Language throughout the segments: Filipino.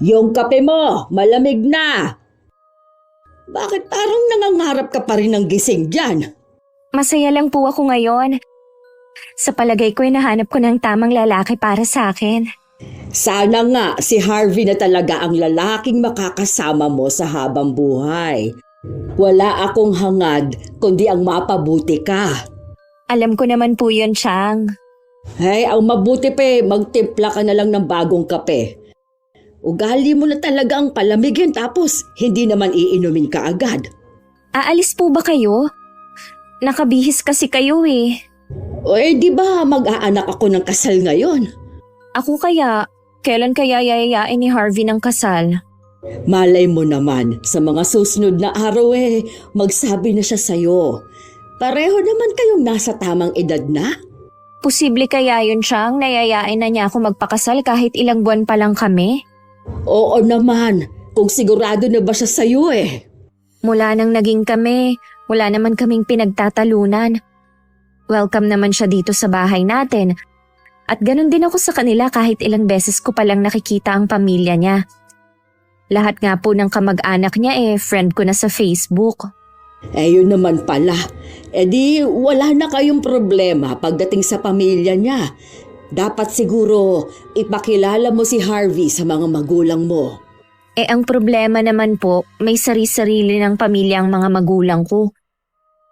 Yung kape mo, malamig na. Bakit parang nangangarap ka pa rin ng gising dyan? Masaya lang po ako ngayon. Sa palagay ko, nahanap ko ng tamang lalaki para sa akin. Sana nga si Harvey na talaga ang lalaking makakasama mo sa habang buhay. Wala akong hangad kundi ang mapabuti ka. Alam ko naman po yun, Chang. Hey, ang mabuti pa magtimpla ka na lang ng bagong kape. Ugali mo na talaga ang palamigin tapos hindi naman iinumin ka agad. Aalis po ba kayo? Nakabihis kasi kayo eh. O di ba mag-aanak ako ng kasal ngayon? Ako kaya, kailan kaya yayayain ni Harvey ng kasal? Malay mo naman, sa mga susunod na araw magsabi na siya sa'yo. Pareho naman kayong nasa tamang edad na. Posible kaya yun, Chang, nayayain na niya ako magpakasal kahit ilang buwan pa lang kami? Oo naman, kung sigurado na ba siya sa'yo Mula nang naging kami, wala naman kaming pinagtatalunan. Welcome naman siya dito sa bahay natin. At ganun din ako sa kanila kahit ilang beses ko palang nakikita ang pamilya niya. Lahat nga po ng kamag-anak niya friend ko na sa Facebook. Yun naman pala. Di wala na kayong problema pagdating sa pamilya niya. Dapat siguro ipakilala mo si Harvey sa mga magulang mo. Ang problema naman po, may sari-sarili ng pamilya ang mga magulang ko.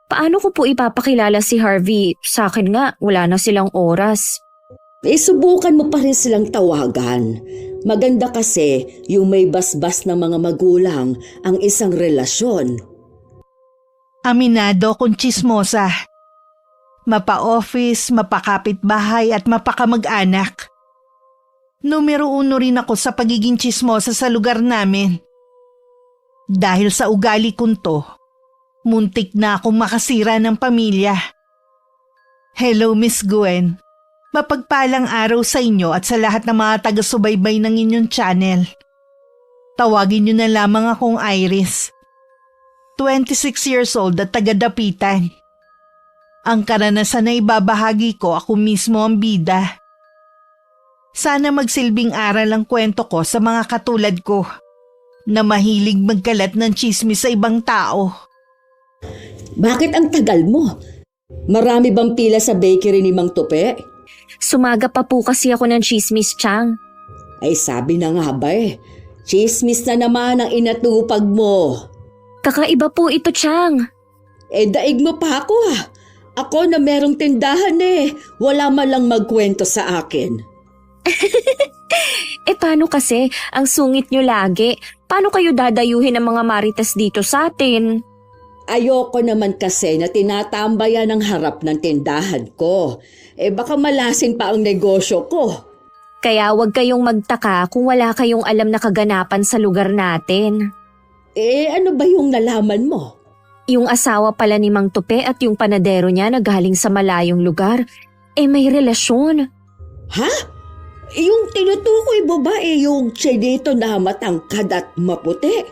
Paano ko po ipapakilala si Harvey? Sa akin nga, wala na silang oras. Subukan mo pa rin silang tawagan. Maganda kasi yung may basbas ng mga magulang ang isang relasyon. Aminado kung tsismosa. Mapa-office, mapakapitbahay at mapakamag-anak. Numero 1 rin ako sa pagiging tsismosa sa lugar namin. Dahil sa ugali kong to, muntik na akong makasira ng pamilya. Hello, Miss Gwen. Mapagpalang araw sa inyo at sa lahat ng mga taga-subaybay ng inyong channel. Tawagin niyo na lamang akong Iris. 26 years old at taga-Dapitan. Ang karanasan na ibabahagi ko, ako mismo ang bida. Sana magsilbing aral ang kwento ko sa mga katulad ko na mahilig magkalat ng tsismis sa ibang tao. Bakit ang tagal mo? Marami bang pila sa bakery ni Mang Tupe? Sumaga pa po kasi ako ng chismis, Chang. Sabi na nga ba chismis na naman ang inatupag mo. Kakaiba po ito, Chang. Daig mo pa ako Ako na merong tindahan wala man lang magkwento sa akin. Paano kasi? Ang sungit nyo lagi. Paano kayo dadayuhin ng mga marites dito sa atin? Ayoko naman kasi na tinatambayan ang harap ng tindahan ko. Baka malasin pa ang negosyo ko. Kaya huwag kayong magtaka kung wala kayong alam na kaganapan sa lugar natin. Ano ba yung nalaman mo? Yung asawa pala ni Mang Tupe at yung panadero niya na galing sa malayong lugar, may relasyon. Ha? Yung tinutukoy mo ba yung chinito na matangkad at maputi?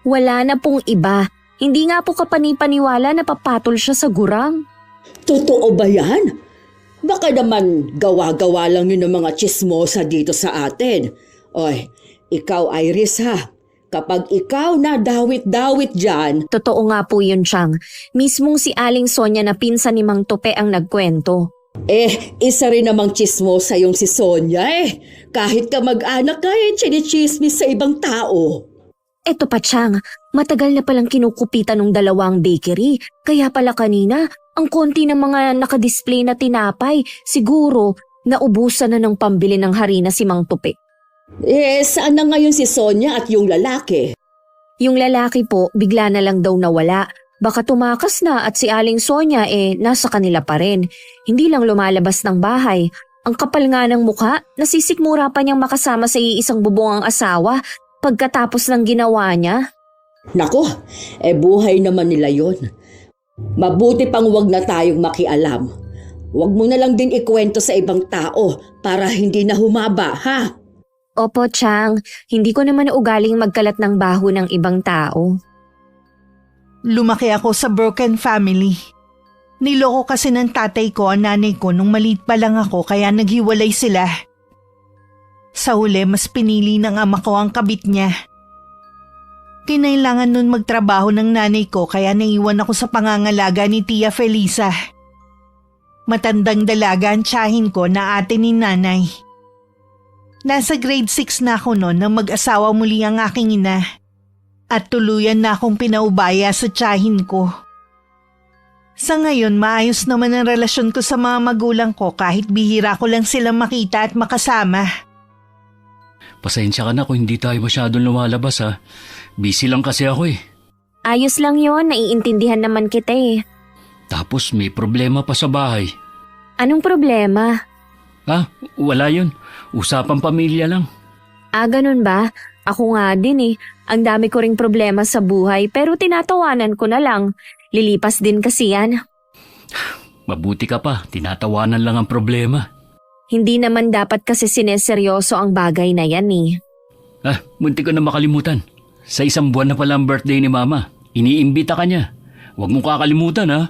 Wala na pong iba. Hindi nga po kapanipaniwala na papatol siya sa gurang. Totoo ba yan? Baka naman gawa-gawa lang yun ng mga chismosa dito sa atin. Oy, ikaw Iris Kapag ikaw na dawit-dawit dyan… Totoo nga po yun, Chang. Mismong si Aling Sonia na pinsan ni Mang Tupe ang nagkwento. Isa rin namang chismosa yung si Sonia Kahit ka mag-anak ka chinichismis sa ibang tao. Eto pa, Chang. Matagal na palang kinukupitan ng dalawang bakery. Kaya pala kanina, ang konti ng mga nakadisplay na tinapay, siguro naubusan na ng pambili ng harina si Mang Tupe. Saan na ngayon si Sonia at yung lalaki? Yung lalaki po, bigla na lang daw nawala. Baka tumakas na at si Aling Sonia nasa kanila pa rin. Hindi lang lumalabas ng bahay. Ang kapal nga ng mukha, nasisikmura pa niyang makasama sa iisang bubong ang asawa pagkatapos ng ginawa niya. Nako, buhay naman nila yon. Mabuti pang wag na tayong makialam. Wag mo na lang din ikwento sa ibang tao para hindi na humaba, Opo, Chang. Hindi ko naman ugaling magkalat ng baho ng ibang tao. Lumaki ako sa broken family. Niloko kasi ng tatay ko ang nanay ko nung maliit pa lang ako kaya naghiwalay sila. Sa huli, mas pinili ng ama ko ang kabit niya. Kinailangan nun magtrabaho ng nanay ko kaya naiwan ako sa pangangalaga ni Tia Felisa. Matandang dalaga ang tiyahin ko na ate ni nanay. Nasa grade 6 na ako noon nang mag-asawa muli ang aking ina. At tuluyan na akong pinaubaya sa tiyahin ko. Sa ngayon, maayos naman ang relasyon ko sa mga magulang ko kahit bihira ko lang silang makita at makasama. Pasensya ka na kung hindi tayo masyadong lumalabas ha. Busy lang kasi ako eh. Ayos lang yon, naiintindihan naman kita eh. Tapos may problema pa sa bahay. Anong problema? Wala yun. Usapang pamilya lang. Ganun ba? Ako nga din eh. Ang dami ko ring problema sa buhay pero tinatawanan ko na lang. Lilipas din kasi yan. Mabuti ka pa, tinatawanan lang ang problema. Hindi naman dapat kasi sineseryoso ang bagay na yan eh. Muntik ko na makalimutan. Sa isang buwan na pala ang birthday ni Mama. Iniimbita ka niya. Huwag mong kakalimutan ha.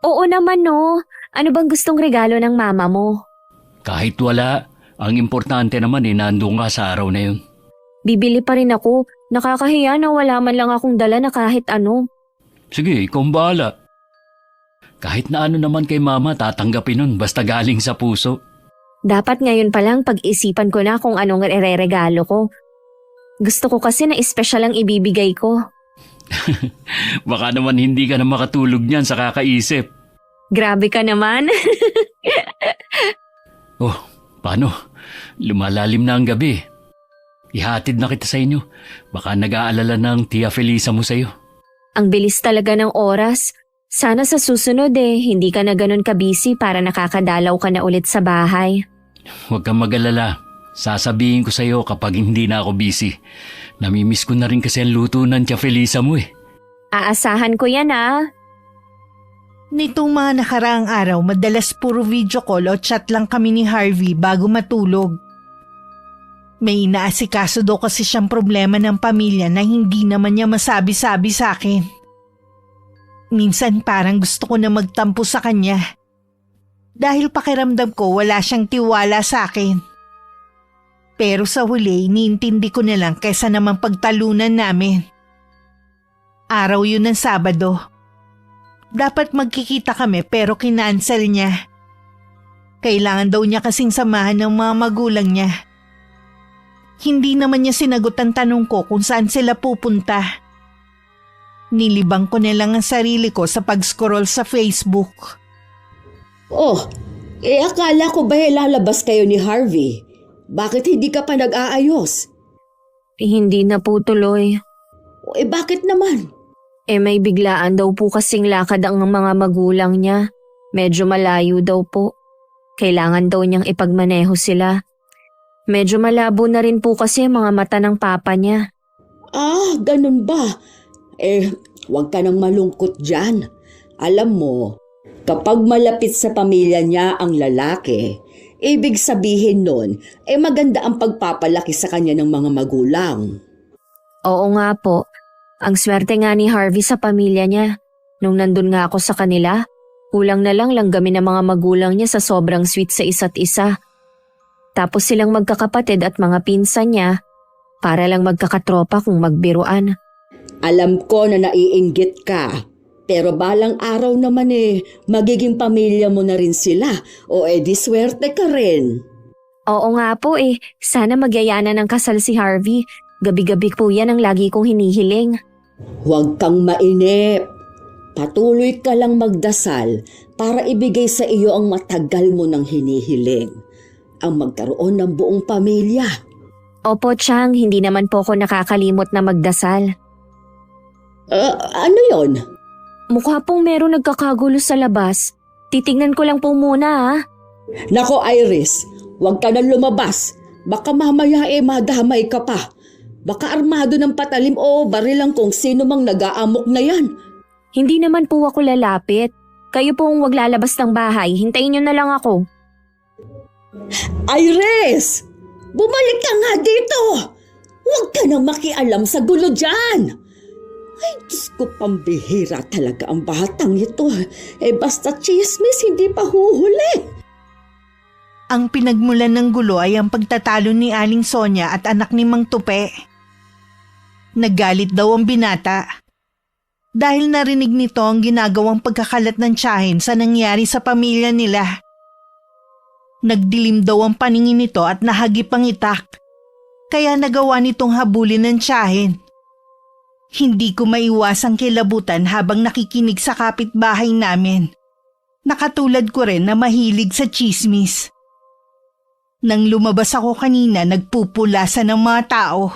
Oo naman no. Ano bang gustong regalo ng mama mo? Kahit wala, ang importante naman nandun ka sa araw na yun. Bibili pa rin ako. Nakakahiya na wala man lang akong dala na kahit ano. Sige, ikaw ang bahala. Kahit na ano naman kay Mama, tatanggapin nun basta galing sa puso. Dapat ngayon pa lang pag-isipan ko na kung anong ire-regalo ko. Gusto ko kasi na espesyal ang ibibigay ko. Baka naman hindi ka na makatulog niyan sa kakaisip. Grabe ka naman. Paano? Lumalalim na ang gabi. Ihatid na kita sa inyo. Baka nag-aalala ng Tia Felisa mo sa'yo. Ang bilis talaga ng oras. Sana sa susunod hindi ka na ganun ka-busy para nakakadalaw ka na ulit sa bahay. Huwag kang mag-alala. Sasabihin ko sa'yo kapag hindi na ako busy. Namimiss ko na rin kasi ang luto ng Tia Felisa mo eh. Aasahan ko yan Nitong mga nakaraang araw, madalas puro video call o chat lang kami ni Harvey bago matulog. May inaasikaso daw kasi siyang problema ng pamilya na hindi naman niya masabi-sabi sa akin. Minsan parang gusto ko na magtampo sa kanya. Dahil pakiramdam ko wala siyang tiwala sa akin. Pero sa huli, iniintindi ko na lang kaysa naman pagtalunan namin. Araw yun ng Sabado. Dapat magkikita kami pero kinansel niya. Kailangan daw niya kasing samahan ng mga magulang niya. Hindi naman niya sinagot ang tanong ko kung saan sila pupunta. Nilibang ko na lang ang sarili ko sa pag-scroll sa Facebook. Akala ko ba lalabas kayo ni Harvey? Bakit hindi ka pa nag-aayos? Hindi na po tuloy. Bakit naman? May biglaan daw po kasing lakad ang mga magulang niya. Medyo malayo daw po. Kailangan daw niyang ipagmaneho sila. Medyo malabo na rin po kasi mga mata ng papa niya. Ganun ba? Huwag ka nang malungkot dyan. Alam mo, kapag malapit sa pamilya niya ang lalaki, ibig sabihin nun, maganda ang pagpapalaki sa kanya ng mga magulang. Oo nga po. Ang swerte nga ni Harvey sa pamilya niya. Nung nandun nga ako sa kanila, kulang na lang langgamin ng mga magulang niya sa sobrang sweet sa isa't isa. Tapos silang magkakapatid at mga pinsan niya, para lang magkakatropa kung magbiruan. Alam ko na naiinggit ka, pero balang araw naman magiging pamilya mo na rin sila o di swerte ka rin. Oo nga po sana magyayana ng kasal si Harvey. Gabi-gabi po yan ang lagi kong hinihiling. Huwag kang mainip. Patuloy ka lang magdasal para ibigay sa iyo ang matagal mo nang hinihiling. Ang magkaroon ng buong pamilya. Opo, Chang, hindi naman po ako nakakalimot na magdasal. Ano yon? Mukha pong meron nagkakagulo sa labas. Titignan ko lang po muna Nako Iris, huwag ka nang lumabas. Baka mamaya madamay ka pa. Baka armado ng patalim o barilang kung sino mang nag-aamok na yan. Hindi naman po ako lalapit. Kayo pong wag lalabas ng bahay. Hintayin niyo na lang ako. Iris! Bumalik ka nga dito! Huwag ka nang makialam sa gulo dyan! Ay, Diyos ko, pambihira talaga ang batang ito. Basta chismis, hindi pa huhuli. Ang pinagmulan ng gulo ay ang pagtatalo ni Aling Sonia at anak ni Mang Tupe. Naggalit daw ang binata dahil narinig nito ang ginagawang pagkakalat ng tiyahin sa nangyari sa pamilya nila. Nagdilim daw ang paningin nito at nahagip ang itak, kaya nagawa nitong habulin ng tiyahin. Hindi ko maiwasang kilabutan habang nakikinig sa kapitbahay namin. Nakatulad ko rin na mahilig sa tsismis. Nang lumabas ako kanina, nagpupulasan ng mga tao.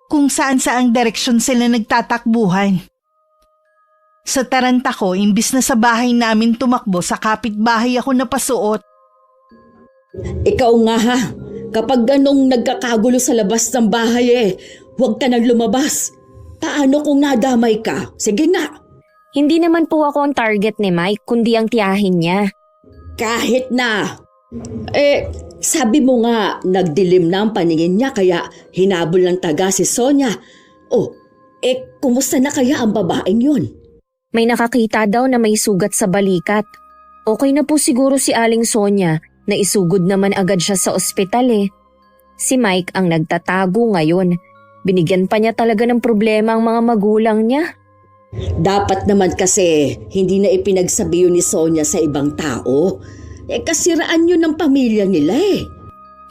Kung saan-saang direksyon sila nagtatakbuhan. Sa taranta ko, imbis na sa bahay namin tumakbo, sa kapitbahay ako napasuot. Ikaw nga ha, kapag ganong nagkakagulo sa labas ng bahay huwag ka nang lumabas. Paano kung nadamay ka? Sige nga. Hindi naman po ako ang target ni Mike, kundi ang tiyahin niya. Kahit na. Sabi mo nga, nagdilim na ang paningin niya kaya hinabol ng taga si Sonia. Kumusta na kaya ang babaeng yun? May nakakita daw na may sugat sa balikat. Okay na po siguro si Aling Sonia, na isugod naman agad siya sa ospital eh. Si Mike ang nagtatago ngayon. Binigyan pa niya talaga ng problema ang mga magulang niya. Dapat naman kasi hindi na ipinagsabi yun ni Sonia sa ibang tao. Kasiraan yun ng pamilya nila eh.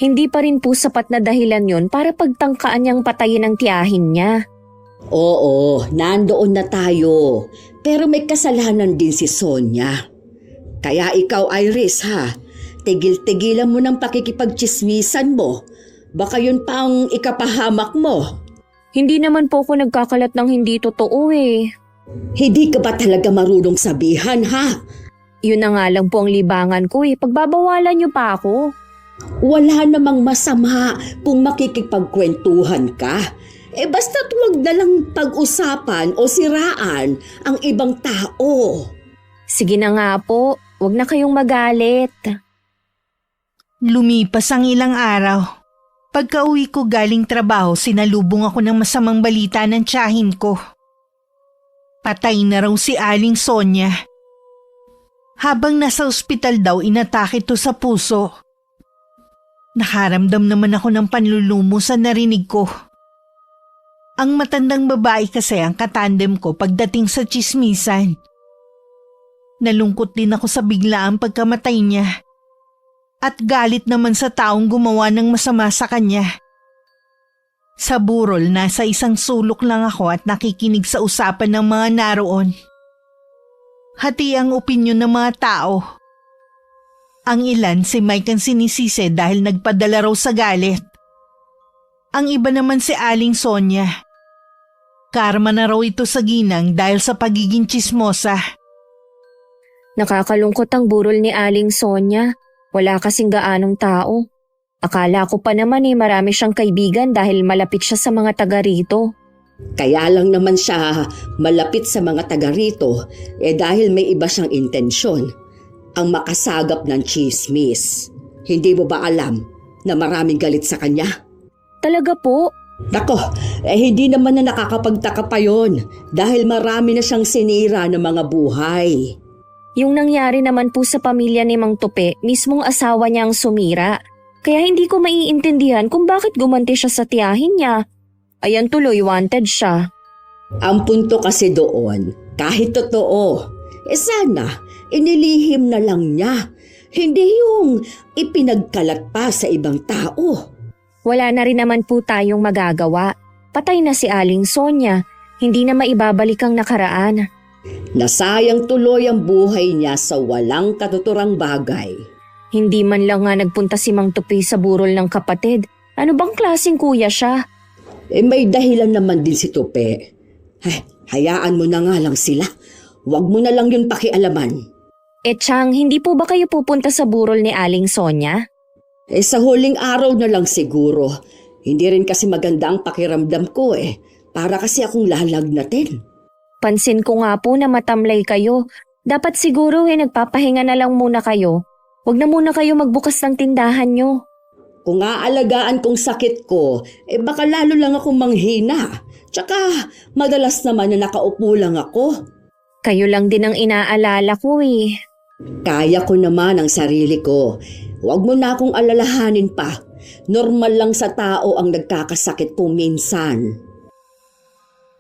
Hindi pa rin po sapat na dahilan yon para pagtangkaan niyang patayin ang tiyahin niya. Oo, nandoon na tayo. Pero may kasalanan din si Sonia. Kaya ikaw, Iris ha, tigil-tigilan mo ng pakikipagtsismisan mo. Baka yun pa ang ikapahamak mo. Hindi naman po ako nagkakalat ng hindi totoo eh. Hindi ka ba talaga marunong sabihan ha? Yun na nga lang po ang libangan ko eh. Pagbabawalan niyo pa ako. Wala namang masama kung makikipagkwentuhan ka. Basta't huwag na lang pag-usapan o siraan ang ibang tao. Sige na nga po. Huwag na kayong magalit. Lumipas ang ilang araw. Pagka-uwi ko galing trabaho, sinalubong ako ng masamang balita ng tiyahin ko. Patay na raw si Aling Sonia. Habang nasa ospital daw, inatake ito sa puso. Nakaramdam naman ako ng panlulumo sa narinig ko. Ang matandang babae kasi ang katandem ko pagdating sa tsismisan. Nalungkot din ako sa biglaang pagkamatay niya. At galit naman sa taong gumawa ng masama sa kanya. Sa burol, nasa isang sulok lang ako at nakikinig sa usapan ng mga naroon. Hati ang opinyon ng mga tao. Ang ilan si Mike ang sinisisi dahil nagpadala raw sa galit. Ang iba naman si Aling Sonia. Karma na raw ito sa ginang dahil sa pagiging tsismosa. Nakakalungkot ang burol ni Aling Sonia. Wala kasing gaanong tao. Akala ko pa naman marami siyang kaibigan dahil malapit siya sa mga taga rito. Kaya lang naman siya malapit sa mga taga rito dahil may iba siyang intensyon. Ang makasagap ng chismis. Hindi mo ba alam na maraming galit sa kanya? Talaga po? Nako, hindi naman na nakakapagtaka pa yon dahil marami na siyang sinira ng mga buhay. Yung nangyari naman po sa pamilya ni Mang Tupe, mismong asawa niya ang sumira. Kaya hindi ko maiintindihan kung bakit gumanti siya sa tiyahin niya. Ayan tuloy, wanted siya. Ang punto kasi doon, kahit totoo, sana inilihim na lang niya. Hindi yung ipinagkalat pa sa ibang tao. Wala na rin naman po tayong magagawa. Patay na si Aling Sonia. Hindi na maibabalik ang nakaraan. Nasayang tuloy ang buhay niya sa walang katuturang bagay. Hindi man lang nga nagpunta si Mang Tupi sa burol ng kapatid. Ano bang klaseng kuya siya? May dahilan naman din si Tupe. Hayaan mo na nga lang sila. Huwag mo na lang yun pakialaman. Chang, hindi po ba kayo pupunta sa burol ni Aling Sonia? Sa huling araw na lang siguro. Hindi rin kasi maganda ang pakiramdam ko Para kasi akong lalagnatin. Pansin ko nga po na matamlay kayo. Dapat siguro nagpapahinga na lang muna kayo. Huwag na muna kayo magbukas ng tindahan nyo. Kung aalagaan kong sakit ko, baka lalo lang akong manghina. Tsaka madalas naman na nakaupo lang ako. Kayo lang din ang inaalala ko Kaya ko naman ang sarili ko. Huwag mo na akong alalahanin pa. Normal lang sa tao ang nagkakasakit kung minsan.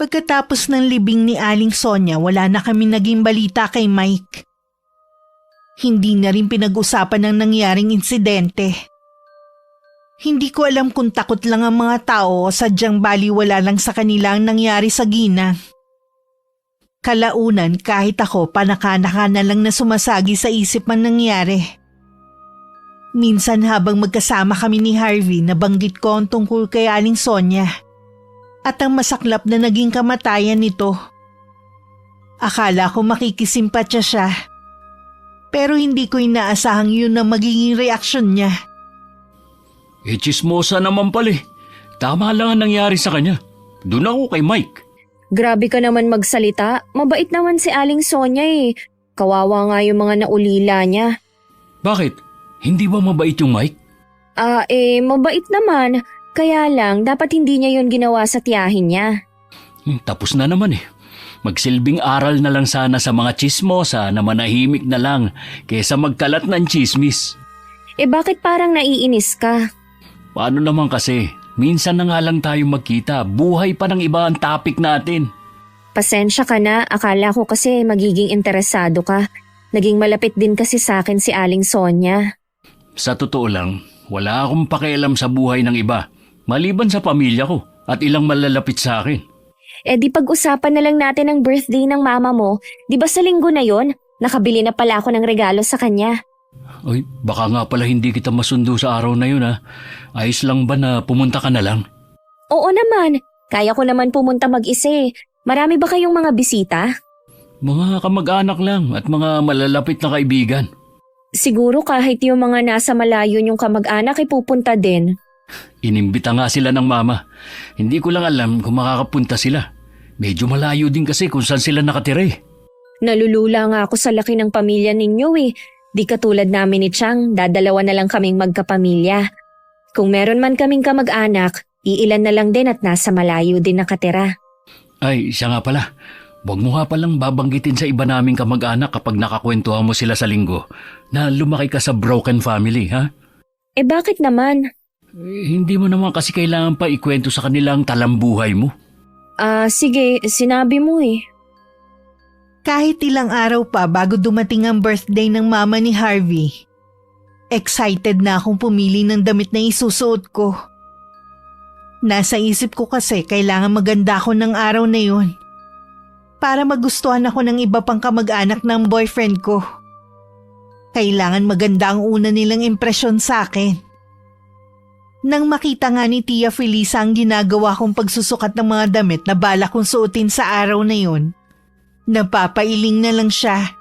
Pagkatapos ng libing ni Aling Sonia, wala na kami naging balita kay Mike. Hindi na rin pinag-usapan ng nangyaring insidente. Hindi ko alam kung takot lang ang mga tao o sadyang baliwala lang sa kanila ang nangyari sa ginang. Kalaunan kahit ako panaka-naka na lang na sumasagi sa isip man nangyari. Minsan habang magkasama kami ni Harvey, nabanggit ko ang tungkol kay Aling Sonia at ang masaklap na naging kamatayan nito. Akala ko makikisimpatya siya, pero hindi ko inaasahang yun ang magiging reaksyon niya. Chismosa naman pala eh. Tama lang ang nangyari sa kanya. Doon ako kay Mike. Grabe ka naman magsalita. Mabait naman si Aling Sonia eh. Kawawa nga yung mga naulila niya. Bakit? Hindi ba mabait yung Mike? Mabait naman. Kaya lang, dapat hindi niya yun ginawa sa tiyahin niya. Tapos na naman eh. Magsilbing aral na lang sana sa mga chismosa na manahimik na lang kaysa magkalat ng chismis. Bakit parang naiinis ka? Paano naman kasi? Minsan na nga lang tayo magkita. Buhay pa ng iba ang topic natin. Pasensya ka na, akala ko kasi magiging interesado ka. Naging malapit din kasi sa akin si Aling Sonia. Sa totoo lang, wala akong pakialam sa buhay ng iba. Maliban sa pamilya ko at ilang malalapit sa akin. Di pag-usapan na lang natin ang birthday ng mama mo. Di ba sa linggo na yon? Nakabili na pala ako ng regalo sa kanya. Ay, baka nga pala hindi kita masundo sa araw na yun ha. Ayos lang ba na pumunta ka na lang? Oo naman. Kaya ko naman pumunta mag-isa eh. Marami ba kayong mga bisita? Mga kamag-anak lang at mga malalapit na kaibigan. Siguro kahit yung mga nasa malayo yung kamag-anak ay pupunta din. Inimbita nga sila ng mama. Hindi ko lang alam kung makakapunta sila. Medyo malayo din kasi kung saan sila nakatira eh. Nalulula nga ako sa laki ng pamilya ninyo eh. Di katulad namin ni Chang, dadalawa na lang kaming magkapamilya. Kung meron man kaming kamag-anak, iilan na lang din at nasa malayo din nakatira. Ay, siya nga pala. Huwag mo nga palang babanggitin sa iba naming kamag-anak kapag nakakwentuhan mo sila sa linggo na lumaki ka sa broken family, ha? Bakit naman? Hindi mo naman kasi kailangan pa ikwento sa kanilang talambuhay mo. Sige, sinabi mo eh. Kahit ilang araw pa bago dumating ang birthday ng mama ni Harvey, excited na akong pumili ng damit na isusuot ko. Nasa isip ko kasi kailangan maganda ako ng araw na yun para magustuhan ako ng iba pang kamag-anak ng boyfriend ko. Kailangan maganda ang una nilang impresyon sa akin. Nang makita nga ni Tia Felisa ang ginagawa kong pagsusukat ng mga damit na bala kong suotin sa araw na yun, napapailing na lang siya.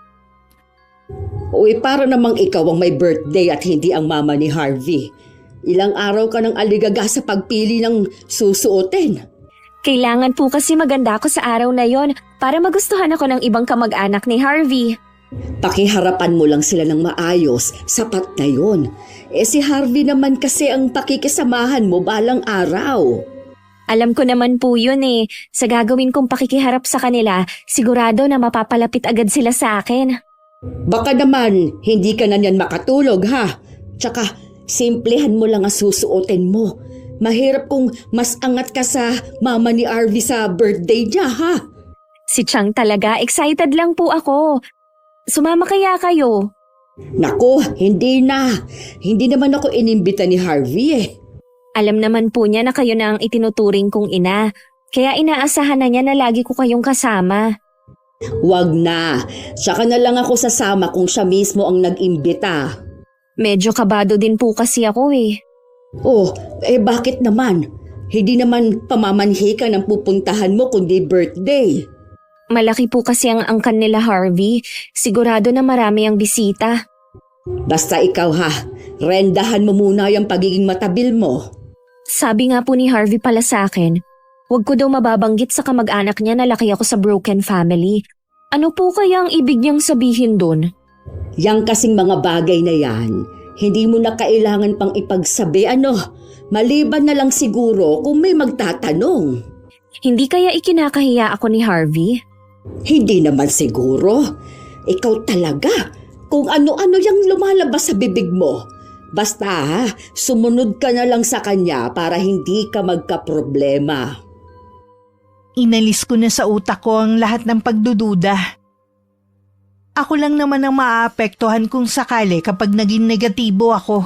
Uy, para namang ikaw ang may birthday at hindi ang mama ni Harvey. Ilang araw ka ng aligaga sa pagpili ng susuotin. Kailangan po kasi maganda ako sa araw na yon para magustuhan ako ng ibang kamag-anak ni Harvey. Pakiharapan mo lang sila ng maayos, sapat na yun. Si Harvey naman kasi ang pakikisamahan mo balang araw. Alam ko naman po yun eh. Sa gagawin kong pakikiharap sa kanila, sigurado na mapapalapit agad sila sa akin. Baka naman, hindi ka na niyan makatulog ha. Tsaka, simplehan mo lang ang susuotin mo. Mahirap kung mas angat ka sa mama ni Harvey sa birthday niya ha. Si Chang talaga, excited lang po ako. Sumama kaya kayo? Naku, hindi na. Hindi naman ako inimbita ni Harvey eh. Alam naman po niya na kayo na ang itinuturing kong ina. Kaya inaasahan na niya na lagi ko kayong kasama. Wag na. Tsaka na lang ako sasama kung siya mismo ang nag-imbita. Medyo kabado din po kasi ako eh. Oh, bakit naman? Hindi naman pamamanhikan ang pupuntahan mo kundi birthday. Malaki po kasi ang angkan nila Harvey. Sigurado na marami ang bisita. Basta ikaw ha, rendahan mo muna yung pagiging matabil mo. Sabi nga po ni Harvey pala sa akin, huwag ko daw mababanggit sa kamag-anak niya na laki ako sa broken family. Ano po kaya ang ibig niyang sabihin dun? Yang kasing mga bagay na yan, hindi mo na kailangan pang ipagsabi maliban na lang siguro kung may magtatanong. Hindi kaya ikinakahiya ako ni Harvey? Hindi naman siguro. Ikaw talaga, kung ano-ano yung lumalabas sa bibig mo. Basta ha, sumunod ka na lang sa kanya para hindi ka magkaproblema. Inalis ko na sa utak ko ang lahat ng pagdududa. Ako lang naman ang maaapektuhan kung sakali kapag naging negatibo ako.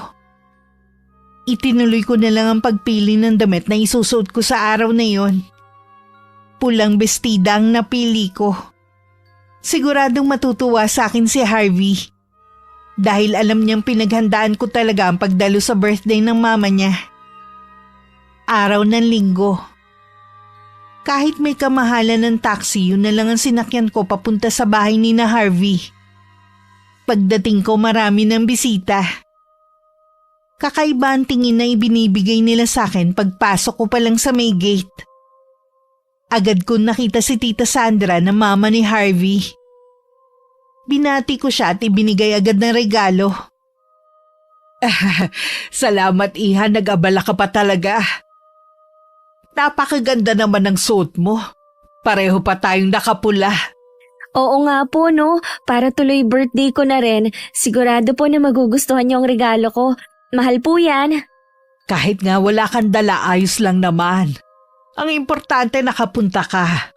Itinuloy ko na lang ang pagpili ng damit na isusuot ko sa araw na yon. Pulang bestida ang napili ko. Siguradong matutuwa sa akin si Harvey. Dahil alam niyang pinaghandaan ko talaga ang pagdalo sa birthday ng mama niya. Araw ng linggo. Kahit may kamahalan ng taxi, yun na lang ang sinakyan ko papunta sa bahay ni na Harvey. Pagdating ko marami ng bisita. Kakaiba ang tingin na ibinibigay nila sa akin pagpasok ko pa lang sa may gate. Agad ko nakita si Tita Sandra na mama ni Harvey. Binati ko siya at ibinigay agad ng regalo. Salamat Iha, nag-abala ka pa talaga. Napakaganda naman ng suot mo. Pareho pa tayong nakapula. Oo nga po no, para tuloy birthday ko na rin. Sigurado po na magugustuhan niyo ang regalo ko. Mahal po yan. Kahit nga wala kang dala, ayos lang naman. Ang importante nakapunta ka.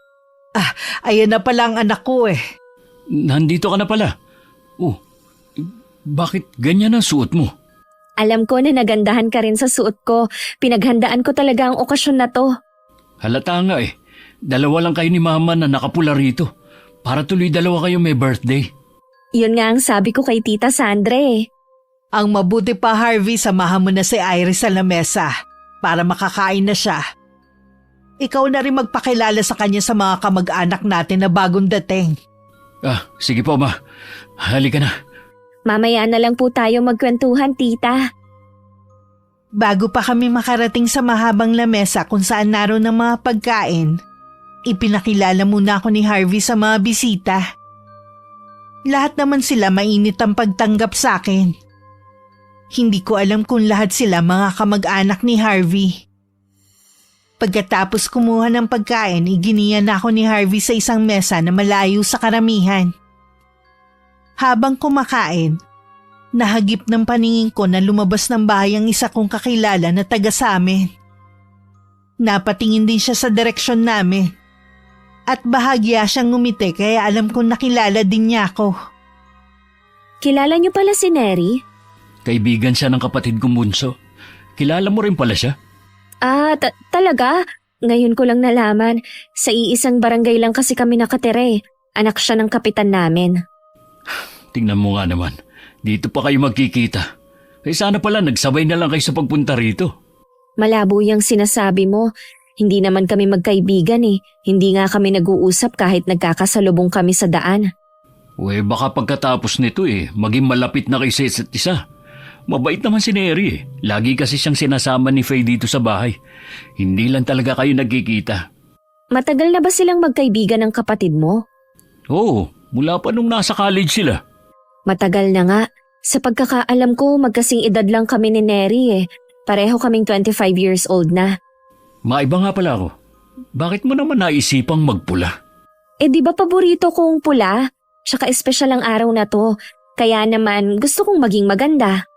Ayan na pala ang anak ko eh. Nandito ka na pala. Oh, bakit ganyan ang suot mo? Alam ko na nagandahan ka rin sa suot ko. Pinaghandaan ko talaga ang okasyon na to. Halata nga eh. Dalawa lang kayo ni Mama na nakapula rito. Para tuloy dalawa kayo may birthday. Yun nga ang sabi ko kay Tita Sandra eh. Ang mabuti pa Harvey, samahan mo na si Iris sa lamesa para makakain na siya. Ikaw na rin magpakilala sa kanya sa mga kamag-anak natin na bagong dating. Sige po Ma. Halika na. Mamaya na lang po tayo magkwentuhan, Tita. Bago pa kami makarating sa mahabang lamesa kung saan naroon ang mga pagkain, ipinakilala muna ako ni Harvey sa mga bisita. Lahat naman sila mainit ang pagtanggap sa akin. Hindi ko alam kung lahat sila mga kamag-anak ni Harvey. Pagkatapos kumuha ng pagkain, iginiyan ako ni Harvey sa isang mesa na malayo sa karamihan. Habang kumakain, nahagip ng paningin ko na lumabas ng bahay ang isa kong kakilala na taga sa amin. Napatingin din siya sa direksyon namin. At bahagya siyang ngumiti kaya alam kong nakilala din niya ako. Kilala niyo pala si Neri? Kaibigan siya ng kapatid kong bunso. Kilala mo rin pala siya? Talaga? Ngayon ko lang nalaman. Sa iisang barangay lang kasi kami nakatira eh. Anak siya ng kapitan namin. Tingnan mo nga naman. Dito pa kayo magkikita. Sana pala nagsabay na lang kayo sa pagpunta rito. Malabo yung sinasabi mo. Hindi naman kami magkaibigan eh. Hindi nga kami nag-uusap kahit nagkakasalubong kami sa daan. Baka pagkatapos nito maging malapit na kayo sa isa't isa. Mabait naman si Neri eh. Lagi kasi siyang sinasama ni Faye dito sa bahay. Hindi lang talaga kayo nagkikita. Matagal na ba silang magkaibigan ng kapatid mo? Oo, mula pa nung nasa college sila. Matagal na nga. Sa pagkakaalam ko, magkasing edad lang kami ni Neri eh. Pareho kaming 25 years old na. Maiba nga pala ako. Bakit mo naman naisipang magpula? Di ba paborito kong pula? Tsaka espesyal ang araw na to. Kaya naman gusto kong maging maganda.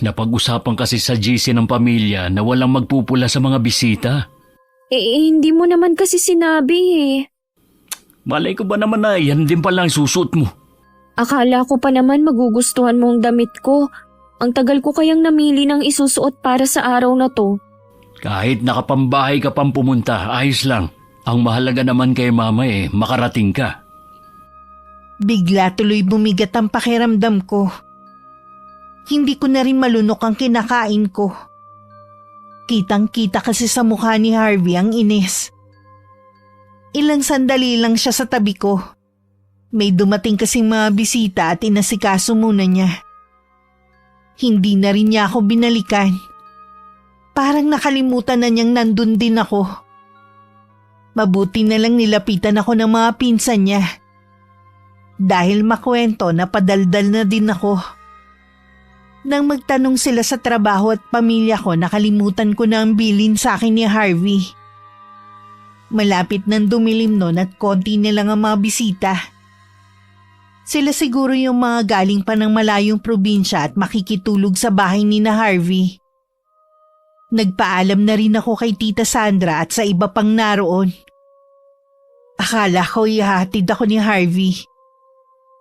Napag-usapan kasi sa GC ng pamilya na walang magpupula sa mga bisita. Hindi mo naman kasi sinabi eh. Malay ko ba naman na yan din pala ang susuot mo? Akala ko pa naman magugustuhan mong damit ko. Ang tagal ko kayang namili ng isusuot para sa araw na to. Kahit nakapambahay ka pang pumunta, ayos lang. Ang mahalaga naman kay Mama makarating ka. Bigla tuloy bumigat ang pakiramdam ko. Hindi ko na rin malunok ang kinakain ko. Kitang-kita kasi sa mukha ni Harvey ang inis. Ilang sandali lang siya sa tabi ko. May dumating kasing mga bisita at inasikaso muna niya. Hindi na rin niya ako binalikan. Parang nakalimutan na niyang nandun din ako. Mabuti na lang nilapitan ako ng mga pinsan niya. Dahil makwento na padaldal na din ako. Nang magtanong sila sa trabaho at pamilya ko, nakalimutan ko na ang bilin sa akin ni Harvey. Malapit nang dumilim noon at konti na lang ang mga bisita. Sila siguro yung mga galing pa ng malayong probinsya at makikitulog sa bahay ni na Harvey. Nagpaalam na rin ako kay Tita Sandra at sa iba pang naroon. Akala ko ihahatid ako ni Harvey.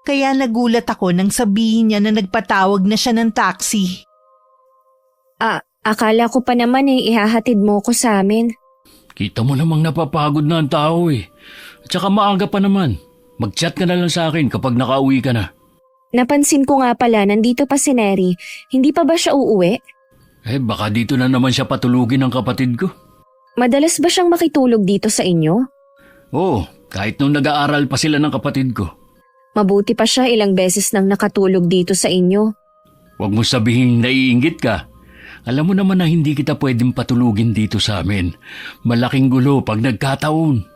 Kaya nagulat ako nang sabihin niya na nagpatawag na siya ng taxi. Akala ko pa naman ihahatid mo ko sa amin. Kita mo namang napapagod na ang tao eh. At saka maaga pa naman. Mag-chat ka na lang sa akin kapag nakauwi ka na. Napansin ko nga pala nandito pa si Neri. Hindi pa ba siya uuwi? Baka dito na naman siya patulugin ng kapatid ko. Madalas ba siyang makitulog dito sa inyo? Oo, kahit nung nag-aaral pa sila ng kapatid ko. Mabuti pa siya ilang beses nang nakatulog dito sa inyo. Huwag mo sabihin naiinggit ka. Alam mo naman na hindi kita pwedeng patulugin dito sa amin. Malaking gulo pag nagkataon.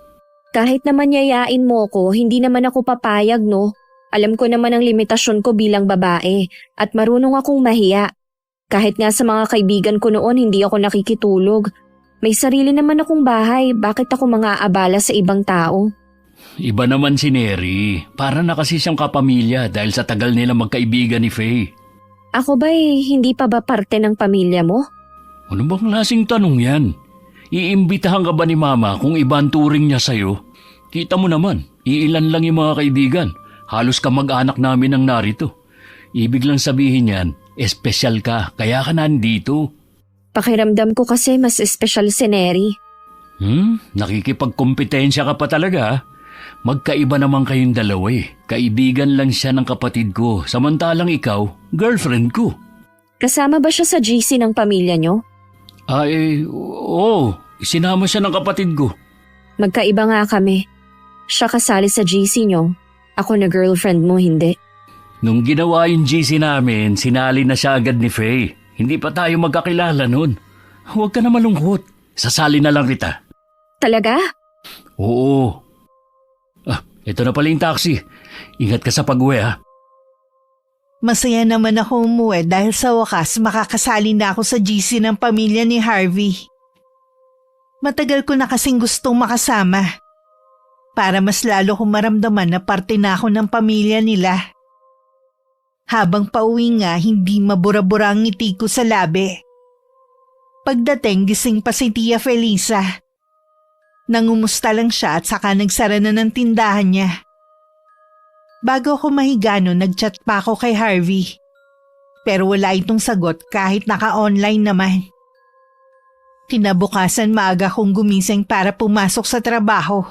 Kahit naman yayain mo ko, hindi naman ako papayag, no? Alam ko naman ang limitasyon ko bilang babae at marunong akong mahiya. Kahit nga sa mga kaibigan ko noon hindi ako nakikitulog. May sarili naman akong bahay, bakit ako mga abala sa ibang tao? Iba naman si Neri. Para na kasi siyang kapamilya dahil sa tagal nila magkaibigan ni Faye. Ako ba'y hindi pa ba parte ng pamilya mo? Ano bang lasing tanong yan? Iimbitahan ka ba ni Mama kung iba ang turing niya sa'yo? Kita mo naman, iilan lang yung mga kaibigan. Halos kamag-anak namin ang narito. Ibig lang sabihin yan, espesyal ka, kaya ka nandito. Pakiramdam ko kasi mas espesyal si Neri. Nakikipagkompetensya ka pa talaga ha? Magkaiba naman kayong dalawa eh. Kaibigan lang siya ng kapatid ko, samantalang ikaw, girlfriend ko. Kasama ba siya sa GC ng pamilya nyo? Oo, sinama siya ng kapatid ko. Magkaiba nga kami. Siya kasali sa GC nyo. Ako na girlfriend mo, hindi. Nung ginawa yung GC namin, sinali na siya agad ni Faye. Hindi pa tayo magkakilala nun. Huwag ka na malungkot. Sasali na lang kita. Talaga? Oo. Ito na pala yung taxi. Ingat ka sa pag-uwi ha. Masaya naman ako umuwi dahil sa wakas makakasali na ako sa GC ng pamilya ni Harvey. Matagal ko na kasing gustong makasama. Para mas lalo kong maramdaman na parte na ako ng pamilya nila. Habang pauwi nga, hindi mabura-bura ang ngiti ko sa labi. Pagdating, gising pa si Tia Felisa. Nangumusta lang siya at saka nagsara na ng tindahan niya. Bago ako mahiga no, nagchat pa ako kay Harvey. Pero wala itong sagot kahit naka-online naman. Kinabukasan maaga kong gumising para pumasok sa trabaho.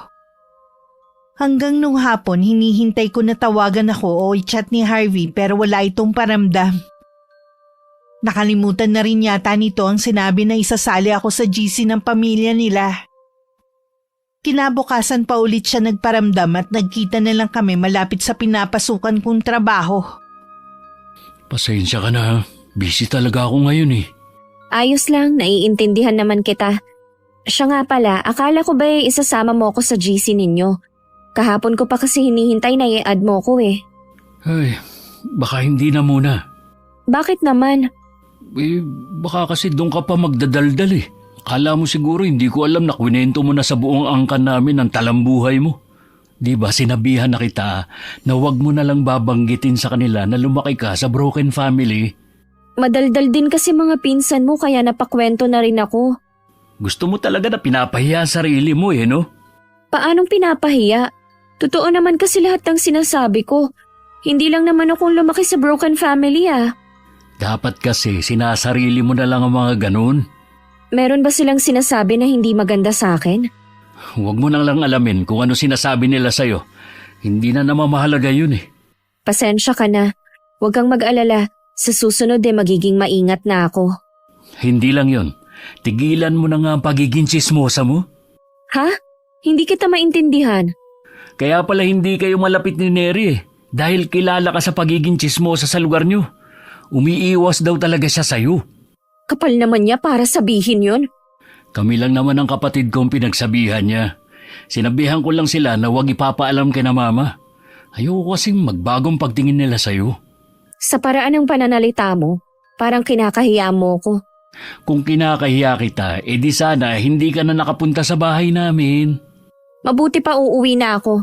Hanggang nung hapon hinihintay ko na tawagan ako o i-chat ni Harvey pero wala itong paramdam. Nakalimutan na rin yata nito ang sinabi na isasali ako sa GC ng pamilya nila. Kinabukasan pa ulit siya nagparamdam at nagkita na lang kami malapit sa pinapasukan kong trabaho. Pasensya ka na. Busy talaga ako ngayon eh. Ayos lang, naiintindihan naman kita. Siya nga pala, akala ko ba'y isasama mo ako sa GC ninyo? Kahapon ko pa kasi hinihintay na i-add mo ko eh. Baka hindi na muna. Bakit naman? Baka kasi doon ka pa magdadaldal eh. Akala mo siguro hindi ko alam na kwento mo na sa buong angkan namin ang talambuhay mo. Di ba sinabihan na kita na huwag mo na lang babanggitin sa kanila na lumaki ka sa broken family? Madaldal din kasi mga pinsan mo kaya napakwento na rin ako. Gusto mo talaga na pinapahiya sarili mo eh, no? Paanong pinapahiya? Totoo naman kasi lahat ng sinasabi ko. Hindi lang naman akong lumaki sa broken family ah. Dapat kasi sinasarili mo na lang ang mga ganun. Meron ba silang sinasabi na hindi maganda sa akin? Huwag mo nang lang alamin kung ano sinasabi nila sa'yo. Hindi na naman mahalaga yun eh. Pasensya ka na. Huwag kang mag-alala. Sa susunod magiging maingat na ako. Hindi lang yun. Tigilan mo na nga ang pagiging tsismosa mo. Ha? Hindi kita maintindihan. Kaya pala hindi kayo malapit ni Neri eh. Dahil kilala ka sa pagiging tsismosa sa lugar nyo. Umiiwas daw talaga siya sa'yo. Kapal naman niya para sabihin yun. Kami lang naman ang kapatid kong pinagsabihan niya. Sinabihan ko lang sila na huwag ipapaalam kay na Mama. Ayoko kasing magbagong pagtingin nila sa'yo. Sa paraan ng pananalita mo, parang kinakahiya mo ko. Kung kinakahiya kita, edi sana hindi ka na nakapunta sa bahay namin. Mabuti pa uuwi na ako.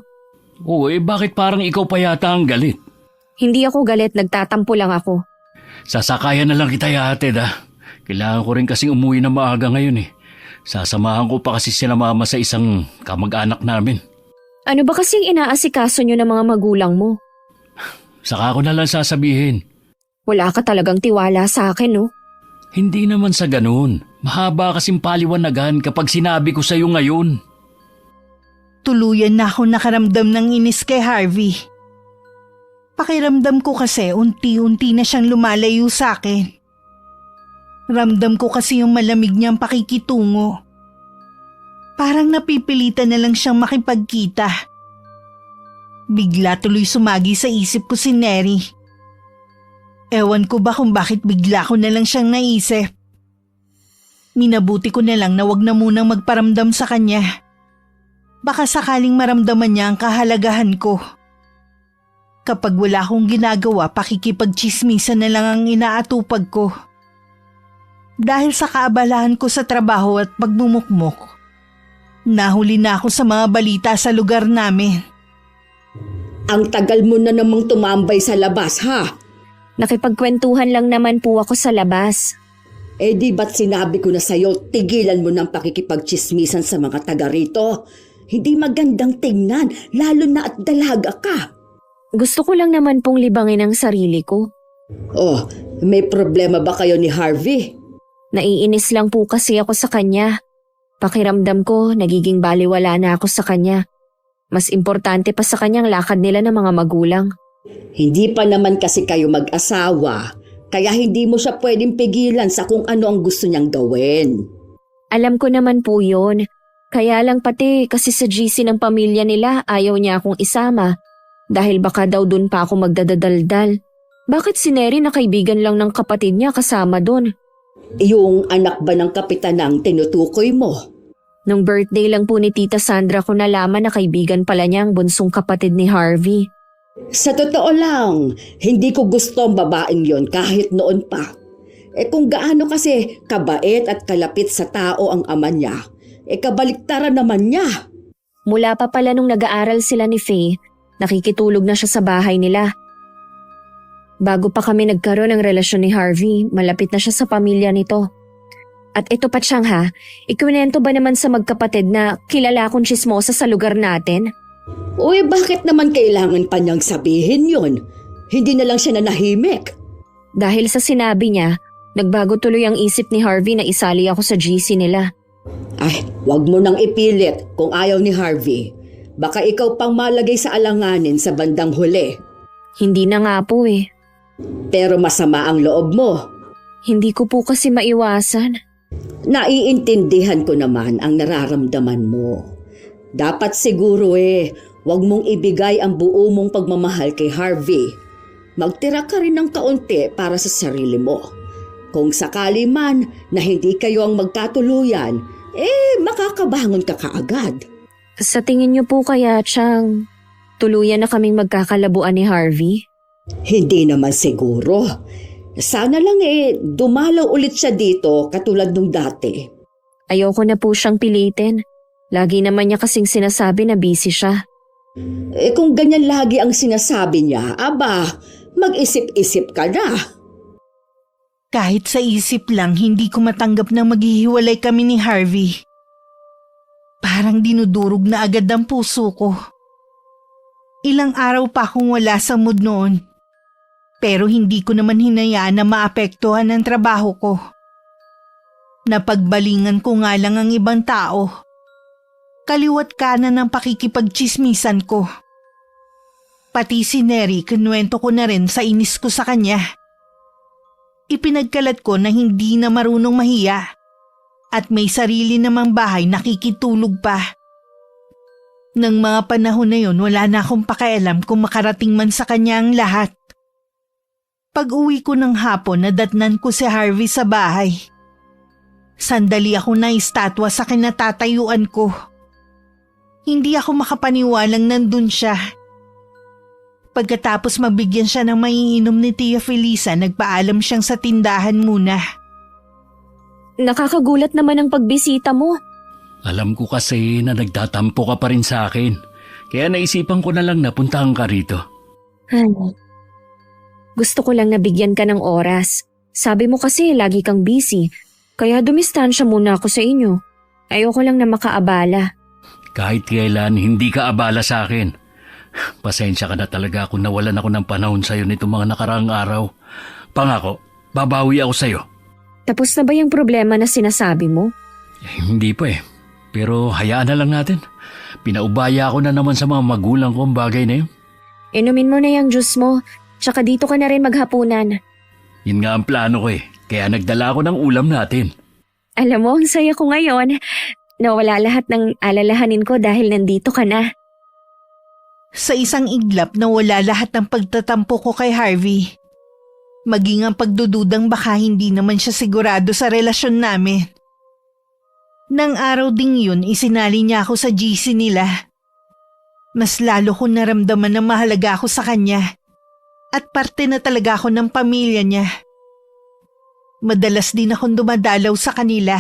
Oo, bakit parang ikaw pa yata ang galit? Hindi ako galit, nagtatampo lang ako. Sasakayan na lang kita ihatid Kailangan ko rin kasing umuwi na maaga ngayon Sasamahan ko pa kasi sila mama sa isang kamag-anak namin. Ano ba kasing inaasikaso nyo ng mga magulang mo? Saka ko na lang sasabihin. Wala ka talagang tiwala sa akin, no? Hindi naman sa ganun. Mahaba kasing paliwanagan kapag sinabi ko sa'yo ngayon. Tuluyan na ako nakaramdam ng inis kay Harvey. Pakiramdam ko kasi unti-unti na siyang lumalayo sa akin. Ramdam ko kasi yung malamig niyang pakikitungo. Parang napipilitan na lang siyang makipagkita. Bigla tuloy sumagi sa isip ko si Neri. Ewan ko ba kung bakit bigla ko na lang siyang naisip. Minabuti ko na lang na wag na munang magparamdam sa kanya. Baka sakaling maramdaman niya ang kahalagahan ko. Kapag wala akong ginagawa, pakikipagchismisan na lang ang inaatupag ko. Dahil sa kaabalahan ko sa trabaho at pagmumukmok, nahuli na ako sa mga balita sa lugar namin. Ang tagal mo na namang tumambay sa labas, ha? Nakipagkwentuhan lang naman po ako sa labas. Eh di ba't sinabi ko na sa'yo, tigilan mo ng pakikipagchismisan sa mga taga rito? Hindi magandang tingnan, lalo na at dalaga ka. Gusto ko lang naman pong libangin ang sarili ko. Oh, may problema ba kayo ni Harvey? Naiinis lang po kasi ako sa kanya. Pakiramdam ko, nagiging baliwala na ako sa kanya. Mas importante pa sa kanyang lakad nila ng mga magulang. Hindi pa naman kasi kayo mag-asawa, kaya hindi mo siya pwedeng pigilan sa kung ano ang gusto niyang gawin. Alam ko naman po yun. Kaya lang pati kasi sa GC ng pamilya nila ayaw niya akong isama. Dahil baka daw dun pa ako magdadadaldal. Bakit si Neri na kaibigan lang ng kapatid niya kasama dun? Yung anak ba ng kapitan ang tinutukoy mo? Nung birthday lang po ni Tita Sandra ko nalaman na kaibigan pala niya ang bunsong kapatid ni Harvey. Sa totoo lang, hindi ko gusto ang babaeng yon kahit noon pa. Kung gaano kasi kabait at kalapit sa tao ang ama niya, kabaliktaran naman niya. Mula pa pala nung nag-aaral sila ni Faye, nakikitulog na siya sa bahay nila. Bago pa kami nagkaroon ng relasyon ni Harvey, malapit na siya sa pamilya nito. At ito pa siyang ikwento ba naman sa magkapatid na kilala akong tsismosa sa lugar natin? Uy, bakit naman kailangan pa niyang sabihin yon? Hindi na lang siya nanahimik. Dahil sa sinabi niya, nagbago tuloy ang isip ni Harvey na isali ako sa GC nila. Ay, wag mo nang ipilit kung ayaw ni Harvey. Baka ikaw pang malagay sa alanganin sa bandang huli. Hindi na nga po Pero masama ang loob mo. Hindi ko po kasi maiwasan. Naiintindihan ko naman ang nararamdaman mo. Dapat siguro wag mong ibigay ang buo mong pagmamahal kay Harvey. Magtira ka rin ng kaunti para sa sarili mo. Kung sakali man na hindi kayo ang magkatuluyan, makakabangon ka kaagad. Sa tingin niyo po kaya, Chang, tuluyan na kaming magkakalabuan ni Harvey? Hindi naman siguro. Sana lang dumalaw ulit siya dito katulad nung dati. Ayoko na po siyang pilitin. Lagi naman niya kasing sinasabi na busy siya. Kung ganyan lagi ang sinasabi niya, mag-isip-isip ka na. Kahit sa isip lang, hindi ko matanggap na maghihiwalay kami ni Harvey. Parang dinudurog na agad ang puso ko. Ilang araw pa akong wala sa mood noon. Pero hindi ko naman hinayaan na maapektuhan ang trabaho ko. Napagbalingan ko nga lang ang ibang tao. Kaliwat kanan ng pakikipagchismisan ko. Pati si Neri, kinuwento ko na rin sa inis ko sa kanya. Ipinagkalat ko na hindi na marunong mahiya at may sarili namang bahay nakikitulog pa. Nang mga panahon na yun, wala na akong pakialam kung makarating man sa kanya ang lahat. Pag-uwi ko ng hapon, nadatnan ko si Harvey sa bahay. Sandali ako naistatwa sa kinatatayuan ko. Hindi ako makapaniwalang nandun siya. Pagkatapos mabigyan siya ng maiinom ni Tia Felisa, nagpaalam siyang sa tindahan muna. Nakakagulat naman ang pagbisita mo. Alam ko kasi na nagtatampo ka pa rin sa akin. Kaya naisipan ko na lang na puntahan ka rito. Ay, Gusto ko lang nabigyan ka ng oras. Sabi mo kasi lagi kang busy, kaya dumistansya muna ako sa inyo. Ayoko lang na makaabala. Kahit kailan, hindi ka abala sa akin. Pasensya ka na talaga kung nawalan ako ng panahon sa'yo nitong mga nakaraang araw. Pangako, babawi ako sa'yo. Tapos na ba yung problema na sinasabi mo? Hindi pa eh. Pero hayaan na lang natin. Pinaubaya ako na naman sa mga magulang ko ang bagay na yun. Inumin mo na yung juice mo, tsaka dito ka na rin maghapunan. Yun nga ang plano ko eh. Kaya nagdala ako ng ulam natin. Alam mo, ang saya ko ngayon. Nawala lahat ng alalahanin ko dahil nandito ka na. Sa isang iglap nawala lahat ng pagtatampo ko kay Harvey. Maging ang pagdududang baka hindi naman siya sigurado sa relasyon namin. Nang araw ding yun, isinali niya ako sa GC nila. Mas lalo ko naramdaman na mahalaga ako sa kanya. At parte na talaga ako ng pamilya niya. Madalas din akong dumadalaw sa kanila.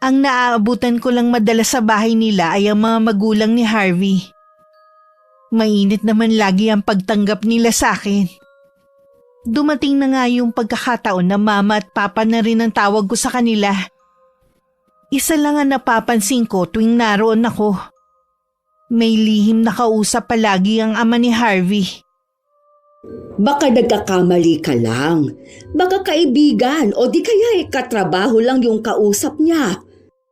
Ang naaabutan ko lang madalas sa bahay nila ay ang mga magulang ni Harvey. Mainit naman lagi ang pagtanggap nila sa akin. Dumating na nga yung pagkakataon na mama at papa na rin ang tawag ko sa kanila. Isa lang ang napapansin ko tuwing naroon ako. May lihim na kausap palagi ang ama ni Harvey. Baka nagkakamali ka lang. Baka kaibigan o di kaya katrabaho lang yung kausap niya.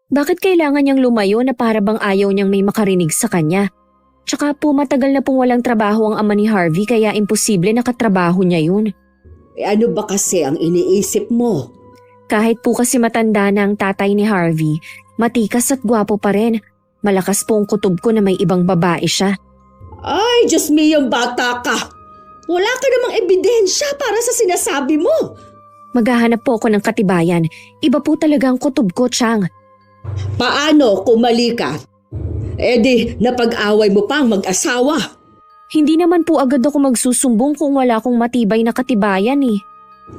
Bakit kailangan niyang lumayo na para bang ayaw niyang may makarinig sa kanya? Tsaka po matagal na pong walang trabaho ang ama ni Harvey kaya imposible nakatrabaho niya yun. Ano ba kasi ang iniisip mo? Kahit po kasi matanda na ang tatay ni Harvey, matikas at gwapo pa rin. Malakas po ang kutob ko na may ibang babae siya. Ay, Diyos mio, bata ka! Wala ka namang ebidensya para sa sinasabi mo. Maghahanap po ako ng katibayan. Iba po talaga ang kutob ko, Chang. Paano kung mali ka? Di, napag-away mo pa ang mag-asawa. Hindi naman po agad ako magsusumbong kung wala akong matibay na katibayan eh.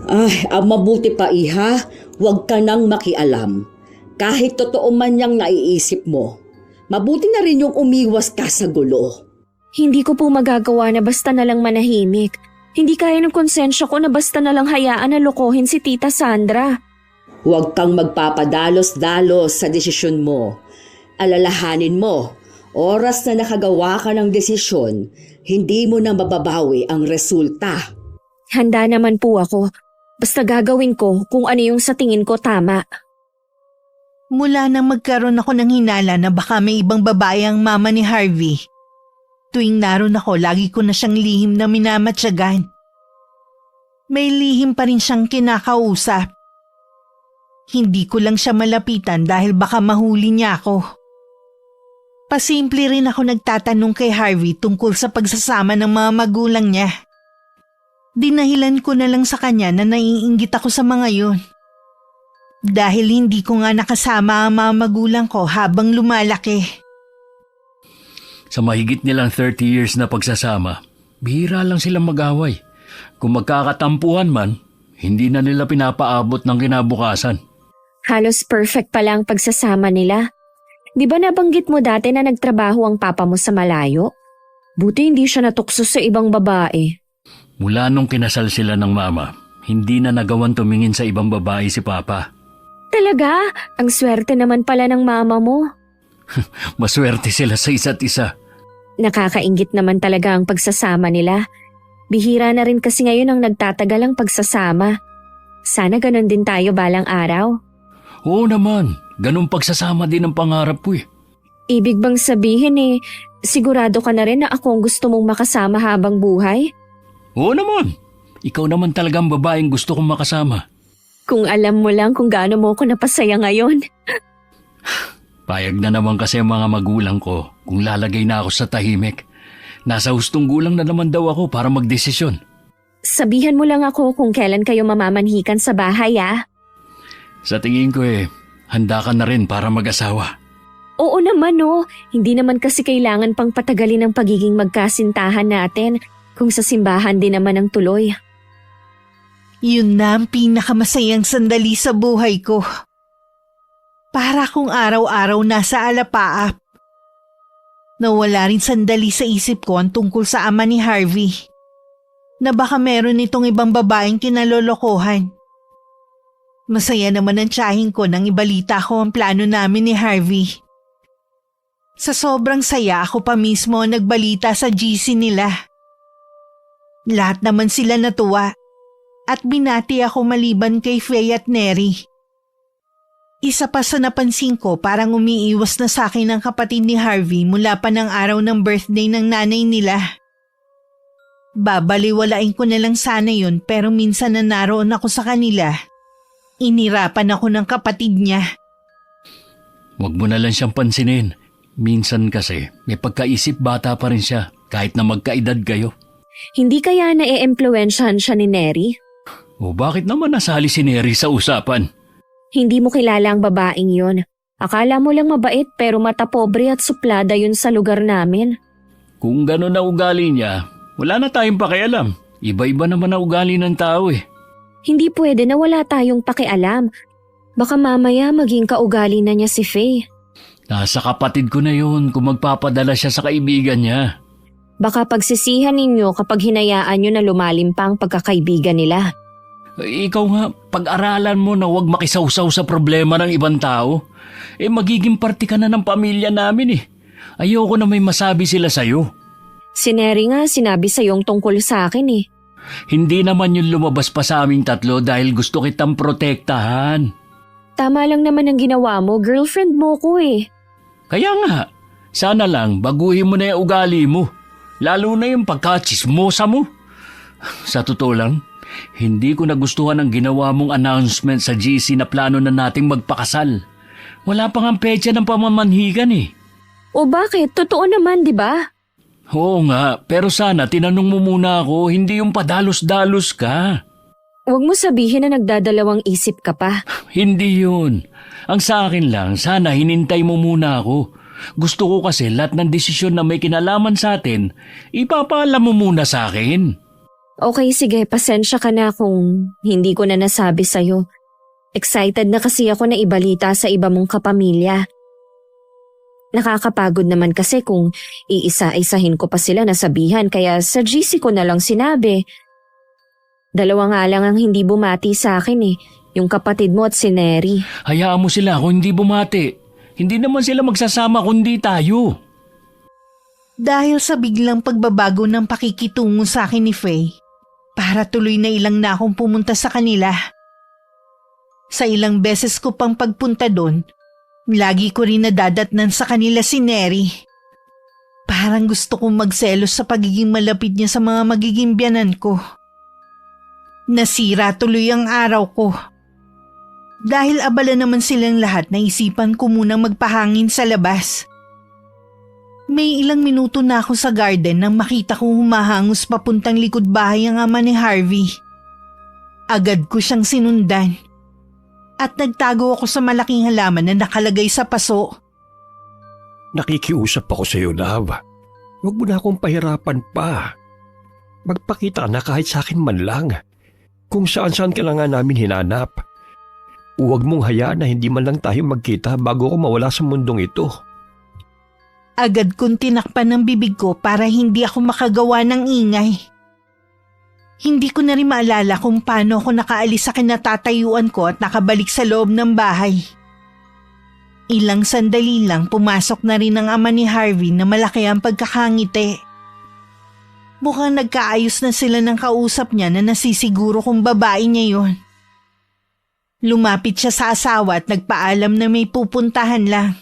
Ay, ang mabuti pa iha, huwag ka nang makialam. Kahit totoo man niyang naiisip mo, mabuti na rin yung umiwas ka sa gulo. Hindi ko po magagawa na basta na lang manahimik. Hindi kaya ng konsensya ko na basta na lang hayaan na lokohin si Tita Sandra. Huwag kang magpapadalos-dalos sa desisyon mo. Alalahanin mo, oras na nakagawa ka ng desisyon, hindi mo na mababawi ang resulta. Handa naman po ako. Basta gagawin ko kung ano yung sa tingin ko tama. Mula nang magkaroon ako ng hinala na baka may ibang babae ang mama ni Harvey, tuwing naroon ako, lagi ko na siyang lihim na minamatyagan. May lihim pa rin siyang kinakausap. Hindi ko lang siya malapitan dahil baka mahuli niya ako. Pasimple rin ako nagtatanong kay Harvey tungkol sa pagsasama ng mga magulang niya. Dinahilan ko na lang sa kanya na naiinggit ako sa mga yun. Dahil hindi ko nga nakasama ang mga magulang ko habang lumalaki. Sa mahigit nilang 30 years na pagsasama, bihira lang silang mag-away. Kung magkakatampuhan man, hindi na nila pinapaabot ng kinabukasan. Halos perfect pala ang pagsasama nila. Di ba nabanggit mo dati na nagtrabaho ang papa mo sa malayo? Buti hindi siya natukso sa ibang babae. Mula nung kinasal sila ng mama, hindi na nagawan tumingin sa ibang babae si papa. Talaga? Ang swerte naman pala ng mama mo. Maswerte sila sa isa't isa. Nakakainggit naman talaga ang pagsasama nila. Bihira na rin kasi ngayon ang nagtatagal ang pagsasama. Sana ganon din tayo balang araw. Oo naman, ganun pagsasama din ang pangarap ko eh. Ibig bang sabihin sigurado ka na rin na ako ang gusto mong makasama habang buhay? Oo naman, ikaw naman talagang babaeng gusto kong makasama. Kung alam mo lang kung gaano mo ako napasaya ngayon. Payag na naman kasi ang mga magulang ko kung lalagay na ako sa tahimik. Nasa hustong gulang na naman daw ako para magdesisyon. Sabihan mo lang ako kung kailan kayo mamamanhikan sa bahay Sa tingin ko handa ka na rin para mag-asawa. Oo naman hindi naman kasi kailangan pang patagalin ang pagiging magkasintahan natin kung sa simbahan din naman ang tuloy. Yun na ang pinakamasayang sandali sa buhay ko. Para kung araw-araw nasa alapaap. Nawala rin sandali sa isip ko ang tungkol sa ama ni Harvey. na baka meron itong ibang babaeng kinalolokohan. Masaya naman ang tiyahin ko nang ibalita ko ang plano namin ni Harvey. Sa sobrang saya ako pa mismo ang nagbalita sa GC nila. Lahat naman sila natuwa at binati ako maliban kay Faye at Neri. Isa pa sa napansin ko, parang umiiwas na sa akin ang kapatid ni Harvey mula pa ng araw ng birthday ng nanay nila. Babaliwalain ko na lang sana yun, pero minsan na naroon ako sa kanila, inirapan ako ng kapatid niya. Huwag mo na lang siyang pansinin. Minsan kasi may pagkaisip bata pa rin siya kahit na magkaedad kayo. Hindi kaya na-e-impluensyahan siya ni Neri? O bakit naman nasali si Neri sa usapan? Hindi mo kilala ang babaeng yon. Akala mo lang mabait pero mata pobre at suplada yun sa lugar namin. Kung gano'n na ugali niya, wala na tayong pakialam. Iba-iba naman na ugali ng tao eh. Hindi pwede na wala tayong pakialam. Baka mamaya maging kaugali na niya si Faye. Nasa kapatid ko na yun kung magpapadala siya sa kaibigan niya. Baka pagsisihan ninyo kapag hinayaan nyo na lumalim pa ang pagkakaibigan nila. Ikaw nga, pag-aralan mo na huwag makisawsaw sa problema ng ibang tao. Magiging parte ka na ng pamilya namin eh. Ayoko na may masabi sila sa'yo. Si Neri nga sinabi sa'yong tungkol sa akin eh. Hindi naman yun lumabas pa sa aming tatlo dahil gusto kitang protektahan. Tama lang naman ang ginawa mo, girlfriend mo ko eh. Kaya nga, sana lang baguhin mo na yung ugali mo. Lalo na yung pagkachismosa mo. Sa totoo lang, hindi ko nagustuhan ang ginawa mong announcement sa GC na plano na nating magpakasal. Wala pang ang petsa ng pamamanhigan eh. O bakit? Totoo naman, di ba? Oo nga, pero sana tinanong mo muna ako, hindi yung padalos-dalos ka. Huwag mo sabihin na nagdadalawang isip ka pa. Hindi yun. Ang sa akin lang, sana hinintay mo muna ako. Gusto ko kasi lahat ng desisyon na may kinalaman sa atin, ipapaalam mo muna sa akin. Okay, sige, pasensya ka na kung hindi ko na nasabi sa'yo. Excited na kasi ako na ibalita sa iba mong kapamilya. Nakakapagod naman kasi kung iisa-isahin ko pa sila nasabihan kaya sa GC ko na lang sinabi. Dalawa nga lang ang hindi bumati sa akin eh, yung kapatid mo at si Neri. Hayaan mo sila kung hindi bumati. Hindi naman sila magsasama kundi tayo. Dahil sa biglang pagbabago ng pakikitungo sa akin ni Faye, para tuloy na ilang na akong pumunta sa kanila. Sa ilang beses ko pang pagpunta doon, lagi ko rin nadadatnan sa kanila si Neri. Parang gusto kong magselos sa pagiging malapit niya sa mga magiging biyanan ko. Nasira tuloy ang araw ko. Dahil abala naman silang lahat, naisipan ko munang magpahangin sa labas. May ilang minuto na ako sa garden nang makita kong humahangos papuntang likod bahay ang ama ni Harvey. Agad ko siyang sinundan. At nagtago ako sa malaking halaman na nakalagay sa paso. Nakikiusap ako sa iyo, love. Huwag mo na akong pahirapan pa. Magpakita na kahit sa akin man lang. Kung saan-saan ka lang nga namin hinanap. Huwag mong hayaan na hindi man lang tayo magkita bago ako mawala sa mundong ito. Agad kong tinakpan ng bibig ko para hindi ako makagawa ng ingay. Hindi ko na rin maalala kung paano ako nakaalis sa kinatatayuan ko at nakabalik sa loob ng bahay. Ilang sandali lang pumasok na rin ang ama ni Harvey na malaki ang pagkakangiti. Mukhang nagkaayos na sila ng kausap niya na nasisiguro kung babae niya yon. Lumapit siya sa asawa at nagpaalam na may pupuntahan lang.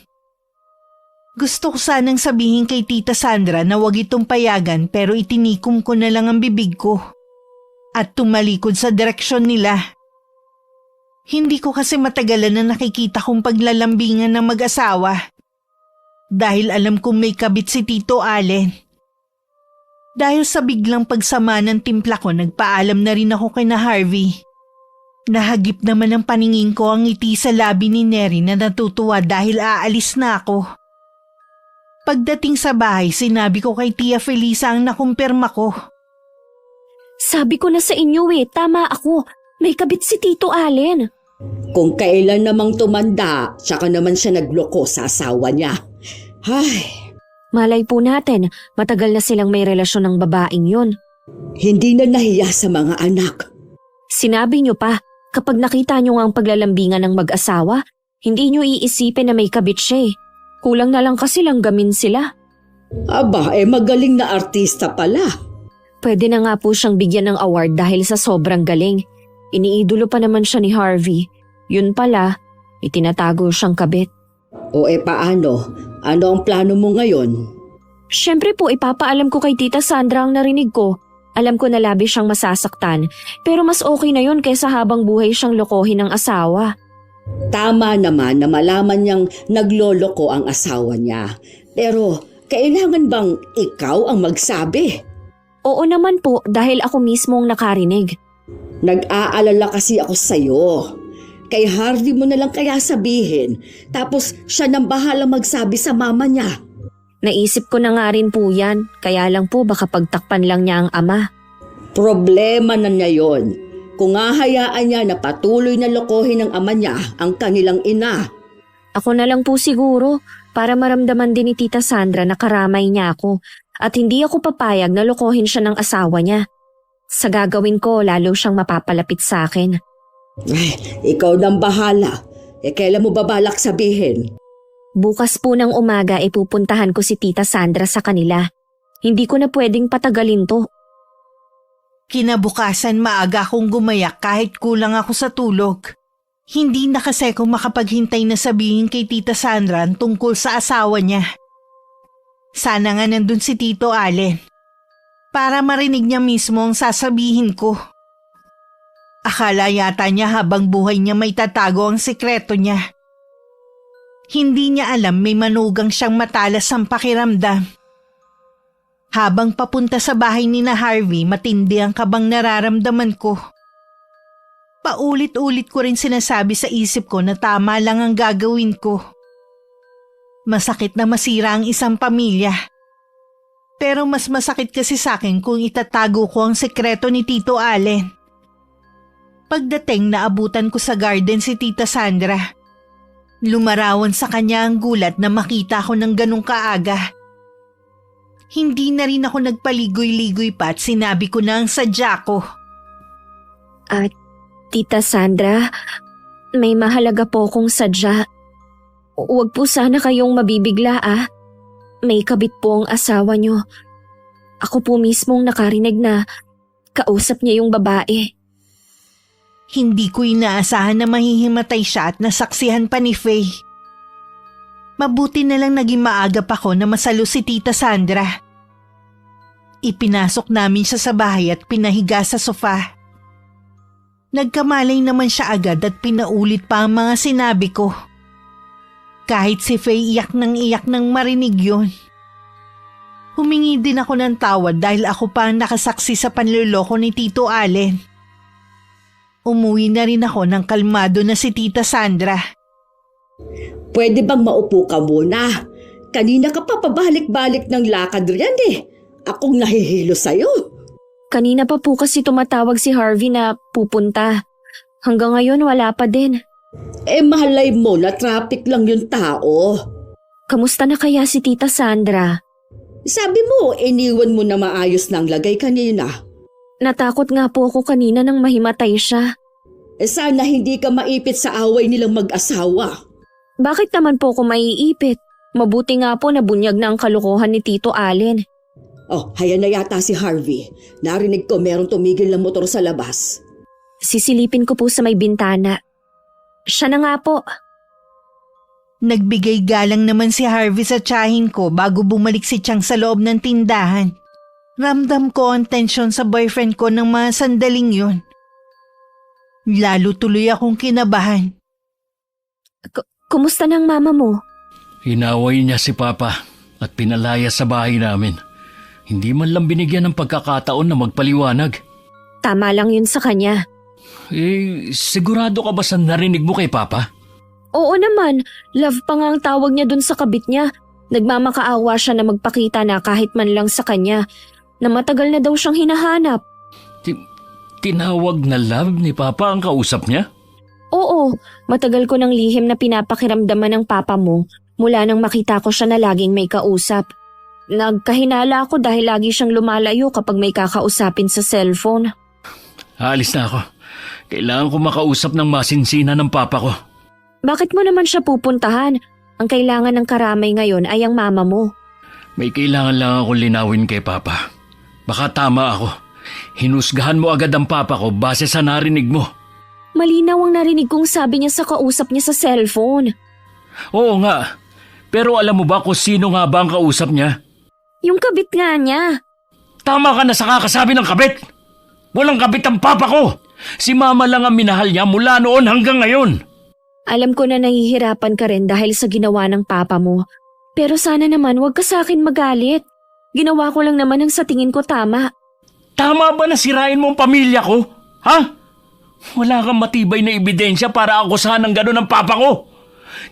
Gusto ko sanang sabihin kay Tita Sandra na wag itong payagan pero itinikom ko na lang ang bibig ko at tumalikod sa direksyon nila. Hindi ko kasi matagalan na nakikita kong paglalambingan ng mag-asawa dahil alam kong may kabit si Tito Allen. Dahil sa biglang pagsama ng timpla ko, nagpaalam na rin ako kay na Harvey. Nahagip naman ng paningin ko ang ngiti sa labi ni Neri na natutuwa dahil aalis na ako. Pagdating sa bahay, sinabi ko kay Tia Felisa ang nakumpirma ko. Sabi ko na sa inyo eh, tama ako. May kabit si Tito Allen. Kung kailan namang tumanda, tsaka naman siya nagloko sa asawa niya. Ay, Malay po natin, matagal na silang may relasyon ng babaeng yun. Hindi na nahiya sa mga anak. Sinabi niyo pa, kapag nakita niyo nga ang paglalambingan ng mag-asawa, hindi niyo iisipin na may kabit siya eh. Kulang na lang kasi langgamin sila. Aba, magaling na artista pala. Pwede na nga po siyang bigyan ng award dahil sa sobrang galing. Iniidolo pa naman siya ni Harvey. Yun pala, itinatago siyang kabit. O paano? Ano ang plano mo ngayon? Siyempre po ipapaalam ko kay Tita Sandra ang narinig ko. Alam ko na labis siyang masasaktan, pero mas okay na yun kaysa habang buhay siyang lokohin ng asawa. Tama naman na malaman niyang nagloloko ang asawa niya. Pero kailangan bang ikaw ang magsabi? Oo naman po dahil ako mismo ang nakarinig. Nag-aalala kasi ako sa'yo. Kay Harvey mo na lang kaya sabihin, tapos siya nang bahala magsabi sa mama niya. Naisip ko na nga rin po yan, kaya lang po baka pagtakpan lang niya ang ama. Problema na niya yon. Kung hahayaan niya na patuloy na lokohin ng ama niya ang kanilang ina. Ako na lang po siguro para maramdaman din ni Tita Sandra na karamay niya ako at hindi ako papayag na lokohin siya ng asawa niya. Sa gagawin ko, lalo siyang mapapalapit sa akin. Ay, ikaw nang bahala. Kailan mo babalak sabihin? Bukas po ng umaga ipupuntahan ko si Tita Sandra sa kanila. Hindi ko na pwedeng patagalin to. Kinabukasan maaga akong gumayak kahit kulang ako sa tulog. Hindi na kasi ako makapaghintay na sabihin kay Tita Sandra ang tungkol sa asawa niya. Sana nga nandun si Tito Allen para marinig niya mismo ang sasabihin ko. Akala yata niya habang buhay niya may tatago ang sekreto niya. Hindi niya alam may manugang siyang matalas ang pakiramdam. Habang papunta sa bahay ni na Harvey, matindi ang kabang nararamdaman ko. Paulit-ulit ko rin sinasabi sa isip ko na tama lang ang gagawin ko. Masakit na masira ang isang pamilya. Pero mas masakit kasi sa akin kung itatago ko ang sekreto ni Tito Allen. Pagdating naabutan ko sa garden si Tita Sandra. Lumarawan sa kanya ang gulat na makita ko ng ganong kaaga. Hindi na rin ako nagpaligoy-ligoy pa at sinabi ko na ang sadya ko. Tita Sandra, may mahalaga po kong sadya. Huwag po sana kayong mabibigla May kabit po ang asawa niyo. Ako po mismong nakarinig na kausap niya yung babae. Hindi ko inaasahan na mahihimatay siya at nasaksihan pa ni Faye. Mabuti na lang naging maagap ako na masalo si Tita Sandra. Ipinasok namin siya sa bahay at pinahiga sa sofa. Nagkamalay naman siya agad at pinaulit pa ang mga sinabi ko. Kahit si Faye iyak nang marinig yun. Humingi din ako ng tawad dahil ako pa ang nakasaksi sa panluloko ni Tito Allen. Umuwi na rin ako ng kalmado na si Tita Sandra. Pwede bang maupo ka muna? Kanina ka pa pabalik-balik ng lakad riyan Akong nahihilo sa'yo. Kanina pa po kasi tumatawag si Harvey na pupunta. Hanggang ngayon wala pa din. Mahalay mo na traffic lang yung tao. Kamusta na kaya si Tita Sandra? Sabi mo, iniwan mo na maayos ng lagay kanina. Natakot nga po ako kanina nang mahimatay siya. Sana hindi ka maipit sa away nilang mag-asawa. Bakit naman po ako maiipit? Mabuti nga po nabunyag na ang kalokohan ni Tito Allen. Haya na yata si Harvey. Narinig ko merong tumigil ng motor sa labas. Sisilipin ko po sa may bintana. Siya na nga po. Nagbigay galang naman si Harvey sa tiyahin ko bago bumalik si Chang sa loob ng tindahan. Ramdam ko ang tensyon sa boyfriend ko ng mga sandaling yun. Lalo tuloy akong kinabahan. Kumusta ng mama mo? Hinaway niya si Papa at pinalaya sa bahay namin. Hindi man lang binigyan ng pagkakataon na magpaliwanag. Tama lang yun sa kanya. Sigurado ka ba sa narinig mo kay Papa? Oo naman, love pa nga ang tawag niya dun sa kabit niya. Nagmamakaawa siya na magpakita na kahit man lang sa kanya na matagal na daw siyang hinahanap. Tinawag na love ni Papa ang kausap niya? Oo, matagal ko ng lihim na pinapakiramdaman ng papa mo mula nang makita ko siya na laging may kausap. Nagkahinala ako dahil lagi siyang lumalayo kapag may kakausapin sa cellphone. Aalis na ako. Kailangan ko makausap ng masinsina ng papa ko. Bakit mo naman siya pupuntahan? Ang kailangan ng karamay ngayon ay ang mama mo. May kailangan lang ako linawin kay papa. Baka tama ako. Hinusgahan mo agad ang papa ko base sa narinig mo. Malinaw ang narinig kong sabi niya sa kausap niya sa cellphone. Oo nga. Pero alam mo ba kung sino nga ba ang kausap niya? Yung kabit nga niya. Tama ka na sa kakasabi ng kabit. Walang kabit ang papa ko. Si mama lang ang minahal niya mula noon hanggang ngayon. Alam ko na nahihirapan ka rin dahil sa ginawa ng papa mo. Pero sana naman wag ka sa akin magalit. Ginawa ko lang naman ang sa tingin ko tama. Tama ba na sirain mo ang pamilya ko? Ha? Wala kang matibay na ebidensya para akusahan ng gano'n ng papa ko.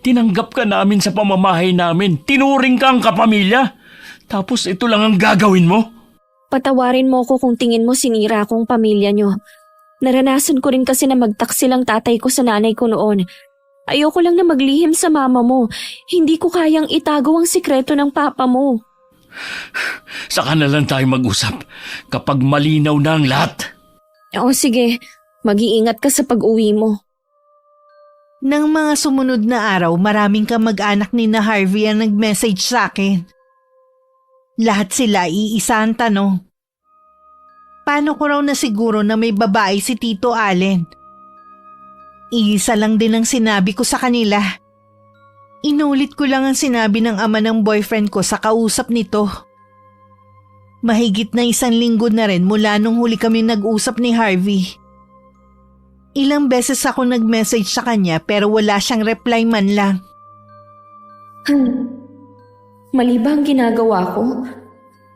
Tinanggap ka namin sa pamamahay namin. Tinuring ka ang kapamilya. Tapos ito lang ang gagawin mo? Patawarin mo ko kung tingin mo sinira kong pamilya nyo. Naranasan ko rin kasi na magtaksil ang tatay ko sa nanay ko noon. Ayoko lang na maglihim sa mama mo. Hindi ko kayang itago ang sikreto ng papa mo. Saka na lang tayo mag-usap kapag malinaw na ang lahat. O sige, mag-iingat ka sa pag-uwi mo. Nang mga sumunod na araw, maraming kamag-anak ni na Harvey ang nag-message sa akin. Lahat sila iisa ang tanong. Paano ko raw nasiguro na may babae si Tito Allen? Iisa lang din ang sinabi ko sa kanila. Inulit ko lang ang sinabi ng ama ng boyfriend ko sa kausap nito. Mahigit na 1 linggo na rin mula nung huli kami nag-usap ni Harvey. Ilang beses ako nag-message sa kanya pero wala siyang reply man lang. Mali ba ang ginagawa ko?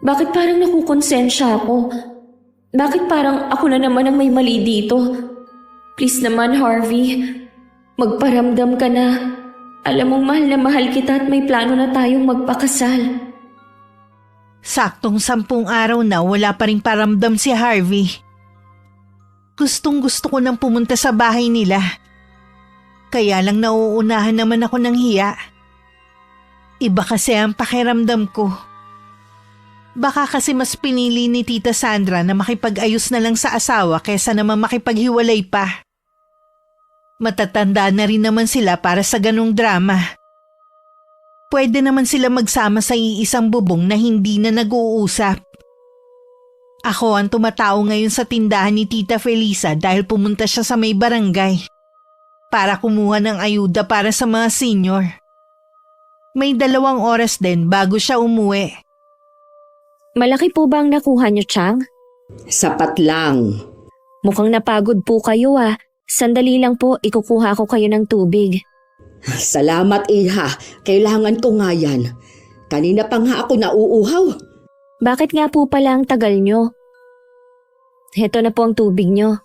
Bakit parang nakukonsensya ako? Bakit parang ako na naman ang may mali dito? Please naman, Harvey. Magparamdam ka na. Alam mong mahal na mahal kita at may plano na tayong magpakasal. Saktong 10 araw na wala pa ring paramdam si Harvey. Gustong gusto ko nang pumunta sa bahay nila. Kaya lang nauunahan naman ako ng hiya. Iba kasi ang pakiramdam ko. Baka kasi mas pinili ni Tita Sandra na makipag-ayos na lang sa asawa kesa naman makipaghiwalay pa. Matatanda na rin naman sila para sa ganong drama. Pwede naman sila magsama sa iisang bubong na hindi na nag-uusap. Ako ang tumatao ngayon sa tindahan ni Tita Felisa dahil pumunta siya sa may barangay para kumuha ng ayuda para sa mga senior. May 2 oras din bago siya umuwi. Malaki po ba ang nakuha niyo, Chang? Sapat lang. Mukhang napagod po kayo ah. Sandali lang po, ikukuha ko kayo ng tubig. Salamat, Iha. Kailangan ko nga yan. Kanina pa nga ako nauuhaw. Bakit nga po pala ang tagal nyo? Heto na po ang tubig nyo.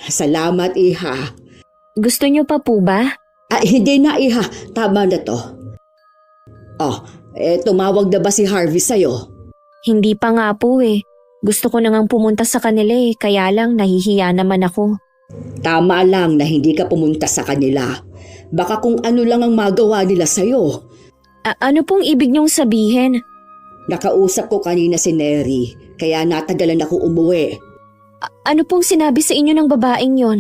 Salamat, Iha. Gusto nyo pa po ba? Hindi na, Iha. Tama na to. Tumawag na ba si Harvey sa'yo? Hindi pa nga po eh. Gusto ko na ngang pumunta sa kanila eh, kaya lang nahihiya naman ako. Tama lang na hindi ka pumunta sa kanila. Baka kung ano lang ang magawa nila sa'yo. Ano pong ibig nyong sabihin? Nakausap ko kanina si Neri, kaya natagalan ako umuwi. Ano pong sinabi sa inyo ng babaeng yon?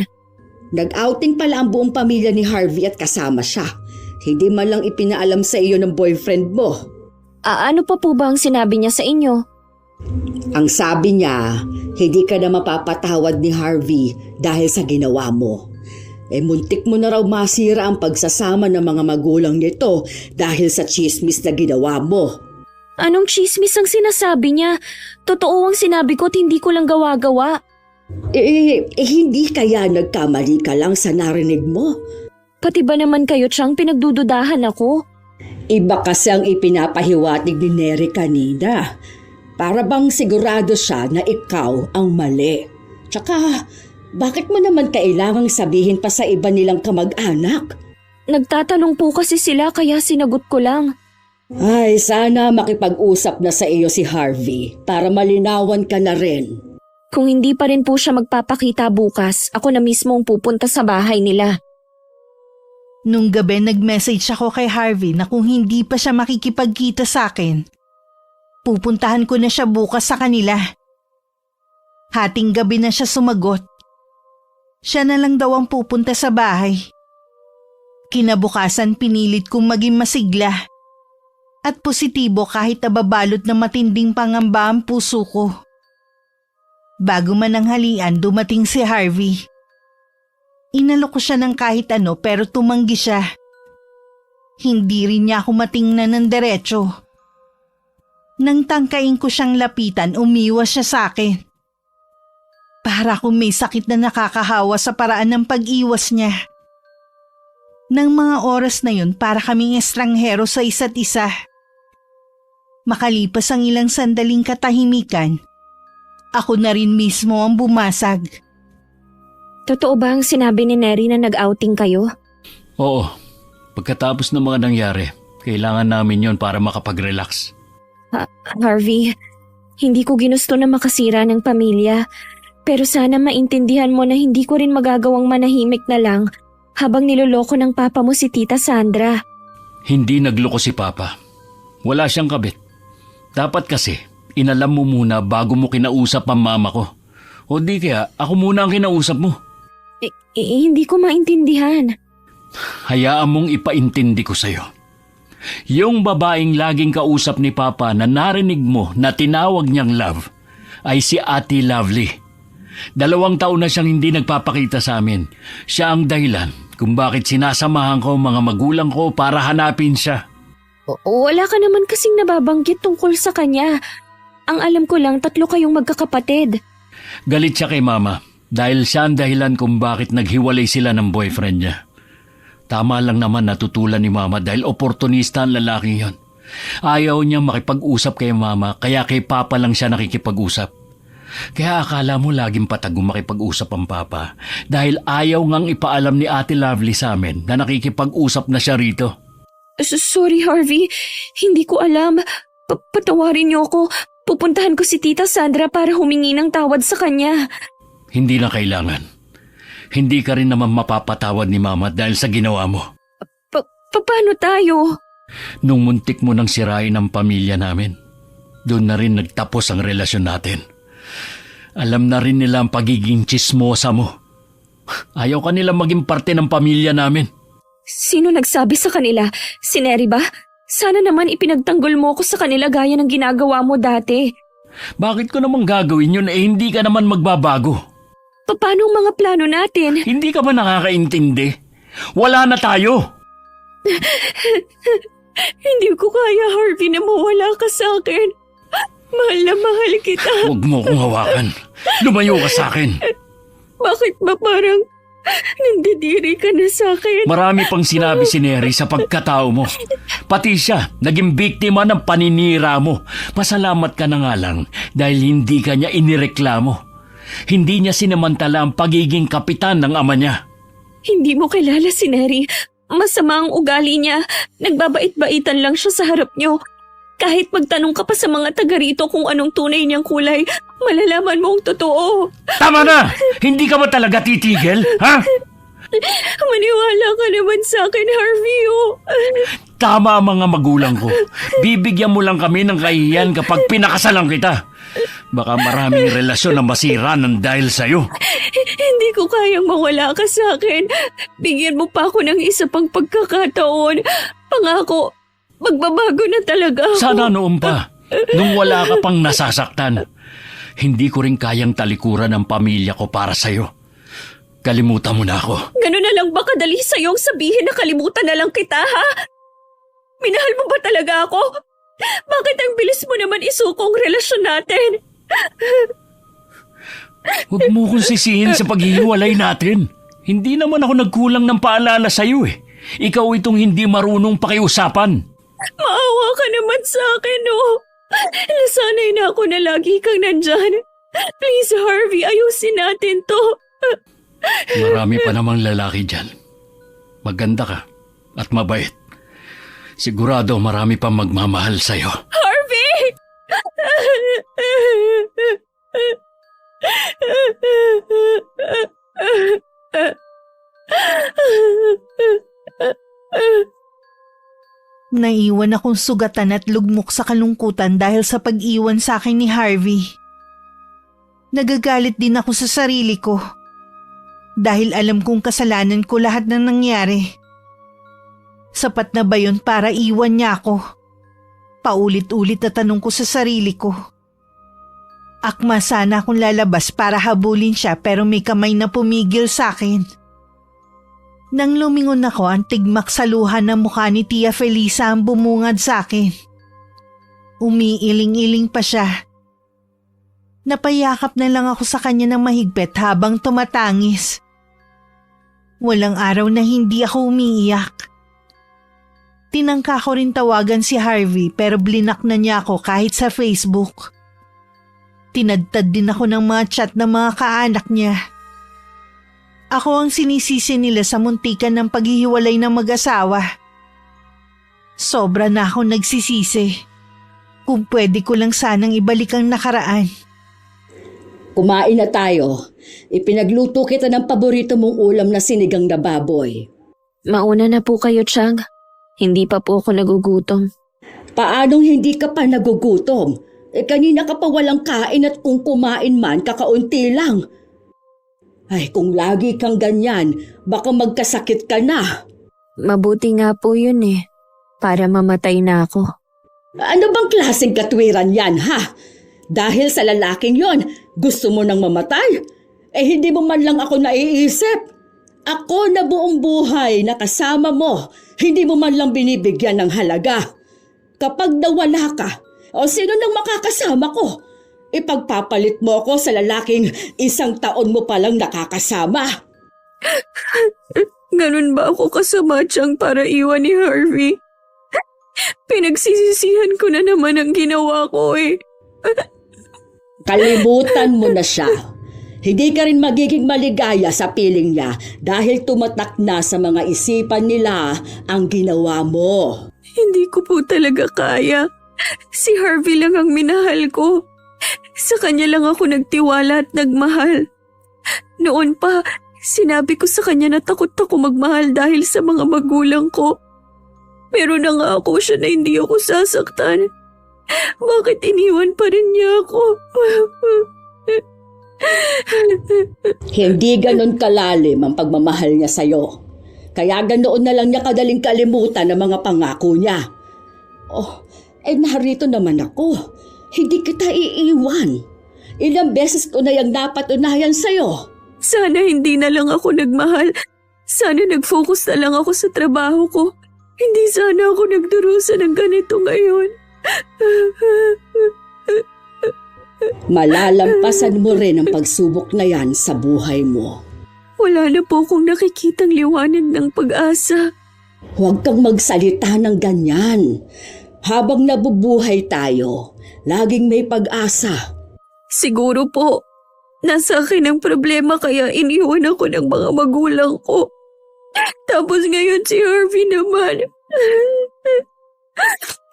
Nag-outing pala ang buong pamilya ni Harvey at kasama siya. Hindi man lang ipinaalam sa iyo ng boyfriend mo. Ano pa po ba ang sinabi niya sa inyo? Ang sabi niya, hindi ka na mapapatawad ni Harvey dahil sa ginawa mo. Muntik mo na raw masira ang pagsasama ng mga magulang nito dahil sa chismis na ginawa mo. Anong chismis ang sinasabi niya? Totoo ang sinabi ko at hindi ko lang gawa-gawa. Hindi kaya nagkamali ka lang sa narinig mo? Pati ba naman kayo, Chang, pinagdududahan ako? Iba kasi ang ipinapahiwatig ni Neri kanina. Para bang sigurado siya na ikaw ang mali. Tsaka, bakit mo naman kailangang sabihin pa sa iba nilang kamag-anak? Nagtatanong po kasi sila kaya sinagot ko lang. Ay, sana makipag-usap na sa iyo si Harvey para malinawan ka na rin. Kung hindi pa rin po siya magpapakita bukas, ako na mismo ang pupunta sa bahay nila. Nung gabi nag-message ako kay Harvey na kung hindi pa siya makikipagkita sa akin, Pupuntahan ko na siya bukas sa kanila. Hating gabi na siya sumagot. Siya na lang daw ang pupunta sa bahay. Kinabukasan pinilit kong maging masigla at positibo kahit nababalot ng matinding pangamba ang puso ko. Bago mananghalian, dumating si Harvey. Inalok ko siya ng kahit ano pero tumanggi siya. Hindi rin niya ako matingnan ng diretso. Nang tangkain ko siyang lapitan, umiwas siya sa akin. Para akong may sakit na nakakahawa sa paraan ng pag-iwas niya. Nang mga oras na yun, para kaming estranghero sa isa't isa. Makalipas ang ilang sandaling katahimikan, ako na rin mismo ang bumasag. Totoo ba ang sinabi ni Neri na nag-outing kayo? Oo. Pagkatapos ng mga nangyari, kailangan namin yon para makapag-relax. Harvey, hindi ko ginusto na makasira ng pamilya. Pero sana maintindihan mo na hindi ko rin magagawang manahimik na lang habang niloloko ng papa mo si Tita Sandra. Hindi nagloko si Papa. Wala siyang kabit. Dapat kasi, inalam mo muna bago mo kinausap ang mama ko. O di kaya, ako muna ang kinausap mo. Hindi ko maintindihan. Hayaan mong ipaintindi ko sa'yo. Yung babaeng laging kausap ni Papa na narinig mo na tinawag niyang love ay si Ate Lovely. 2 taon na siyang hindi nagpapakita sa amin. Siya ang dahilan kung bakit sinasamahan ko mga magulang ko para hanapin siya. Wala ka naman kasing nababanggit tungkol sa kanya. Ang alam ko lang 3 kayong magkakapatid. Galit siya kay Mama dahil siya ang dahilan kung bakit naghiwalay sila ng boyfriend niya. Tama lang naman natutulan ni Mama dahil oportunista ang lalaking yon. Ayaw niya makipag-usap kay Mama kaya kay Papa lang siya nakikipag-usap. Kaya akala mo laging patag makipag-usap ang Papa dahil ayaw ngang ipaalam ni Ate Lovely sa amin na nakikipag-usap na siya rito. Sorry Harvey, hindi ko alam. Patawarin niyo ako. Pupuntahan ko si Tita Sandra para humingi ng tawad sa kanya. Hindi na kailangan. Hindi ka rin naman mapapatawad ni Mama dahil sa ginawa mo. Paano tayo? Nung muntik mo nang sirain ang pamilya namin, doon na rin nagtapos ang relasyon natin. Alam na rin nila ang pagiging tsismosa mo. Ayaw ka nila maging parte ng pamilya namin. Sino nagsabi sa kanila? Si Neri ba? Sana naman ipinagtanggol mo ko sa kanila gaya ng ginagawa mo dati. Bakit ko namang gagawin yun hindi ka naman magbabago? Paano ang mga plano natin? Hindi ka ba nakakaintindi? Wala na tayo! Hindi ko kaya, Harvey, na mawala ka sa akin. Mahal na mahal kita. Huwag mo kong hawakan. Lumayo ka sa akin. Bakit ba parang nandidiri ka na sa akin? Marami pang sinabi si Neri sa pagkatao mo. Pati siya, naging biktima ng paninira mo. Pasalamat ka na nga lang dahil hindi ka niya inireklamo. Hindi niya sinamantala ang pagiging kapitan ng ama niya. Hindi mo kilala si Neri. Masama ang ugali niya. Nagbabait-baitan lang siya sa harap niyo. Kahit magtanong ka pa sa mga taga rito kung anong tunay niyang kulay, malalaman mo ang totoo. Tama na! Hindi ka ba talaga titigil? Ha? Maniwala ka naman sa akin, Harvey. Tama ang mga magulang ko. Bibigyan mo lang kami ng kahihiyan kapag pinakasalan kita. Baka maraming relasyon na masira ng dahil sa'yo. Hindi ko kayang mawala ka sa akin. Bigyan mo pa ako ng isa pang pagkakataon. Pangako, magbabago na talaga ako. Sana noon pa, nung wala ka pang nasasaktan. Hindi ko rin kayang talikuran ang pamilya ko para sa'yo. Kalimutan mo na ako. Ganun na lang ba kadali sa'yo ang sabihin na kalimutan na lang kita, ha? Minahal mo ba talaga ako? Bakit ang bilis mo naman isukong relasyon natin? Huwag mo kong sisihin sa paghihiwalay natin. Hindi naman ako nagkulang ng paalala sa'yo eh. Ikaw itong hindi marunong pakiusapan. Maawa ka naman sa akin, oh. Nasanay na ako na lagi kang nandyan. Please, Harvey, ayusin natin to. Marami pa namang lalaki dyan. Maganda ka at mabait. Sigurado marami pang magmamahal sa'yo. Harvey! Naiwan akong sugatan at lugmok sa kalungkutan dahil sa pag-iwan sa akin ni Harvey. Nagagalit din ako sa sarili ko dahil alam kong kasalanan ko lahat ng nangyari. Sapat na ba yun para iwan niya ako? Paulit-ulit na tanong ko sa sarili ko. Akma sana akong lalabas para habulin siya pero may kamay na pumigil sa akin. Nang lumingon ako, ang tigmak sa luha ng mukha ni Tia Felisa ang bumungad sa akin. Umiiling-iling pa siya. Napayakap na lang ako sa kanya ng mahigpit habang tumatangis. Walang araw na hindi ako umiiyak. Tinangka ko rin tawagan si Harvey pero blinak na niya ako kahit sa Facebook. Tinadtad din ako ng mga chat ng mga kaanak niya. Ako ang sinisisi nila sa muntikan ng paghihiwalay ng mag-asawa. Sobra na ako nagsisisi. Kung pwede ko lang sanang ibalik ang nakaraan. Kumain na tayo. Ipinagluto kita ng paborito mong ulam na sinigang na baboy. Mauna na po kayo, Chang. Hindi pa po ako nagugutom. Paanong hindi ka pa nagugutom? Kanina ka pa walang kain at kung kumain man, kakaunti lang. Ay, kung lagi kang ganyan, baka magkasakit ka na. Mabuti nga po yun eh. Para mamatay na ako. Ano bang klaseng katwiran yan, ha? Dahil sa lalaking yon, gusto mo nang mamatay? Hindi mo man lang ako naiisip. Ako na buong buhay na kasama mo, hindi mo man lang binibigyan ng halaga. Kapag nawala ka, sino nang makakasama ko? Ipagpapalit mo ako sa lalaking 1 taon mo palang nakakasama. Ganun ba ako kasama, Chang, para iwan ni Harvey? Pinagsisisihan ko na naman ang ginawa ko eh. Kalimutan mo na siya. Hindi ka rin magiging maligaya sa piling niya dahil tumatak na sa mga isipan nila ang ginawa mo. Hindi ko po talaga kaya. Si Harvey lang ang minahal ko. Sa kanya lang ako nagtiwala at nagmahal. Noon pa, sinabi ko sa kanya na takot ako magmahal dahil sa mga magulang ko. Pero nangako siya na hindi ako sasaktan. Bakit iniwan pa rin niya ako? Hindi ganon kalalim ang pagmamahal niya sa'yo. Kaya ganoon na lang niya kadaling kalimutan ang mga pangako niya. Narito naman ako. Hindi kita iiwan. Ilang beses ko na yung napatunayan sa'yo. Sana hindi na lang ako nagmahal. Sana nag-focus na lang ako sa trabaho ko. Hindi sana ako nagdurusa ng ganito ngayon. Malalampasan mo rin ang pagsubok na yan sa buhay mo. Wala na po akong nakikitang liwanag ng pag-asa. Huwag kang magsalita ng ganyan. Habang nabubuhay tayo, laging may pag-asa. Siguro po, nasa akin ang problema kaya iniwan ako ng mga magulang ko. Tapos ngayon si Harvey naman.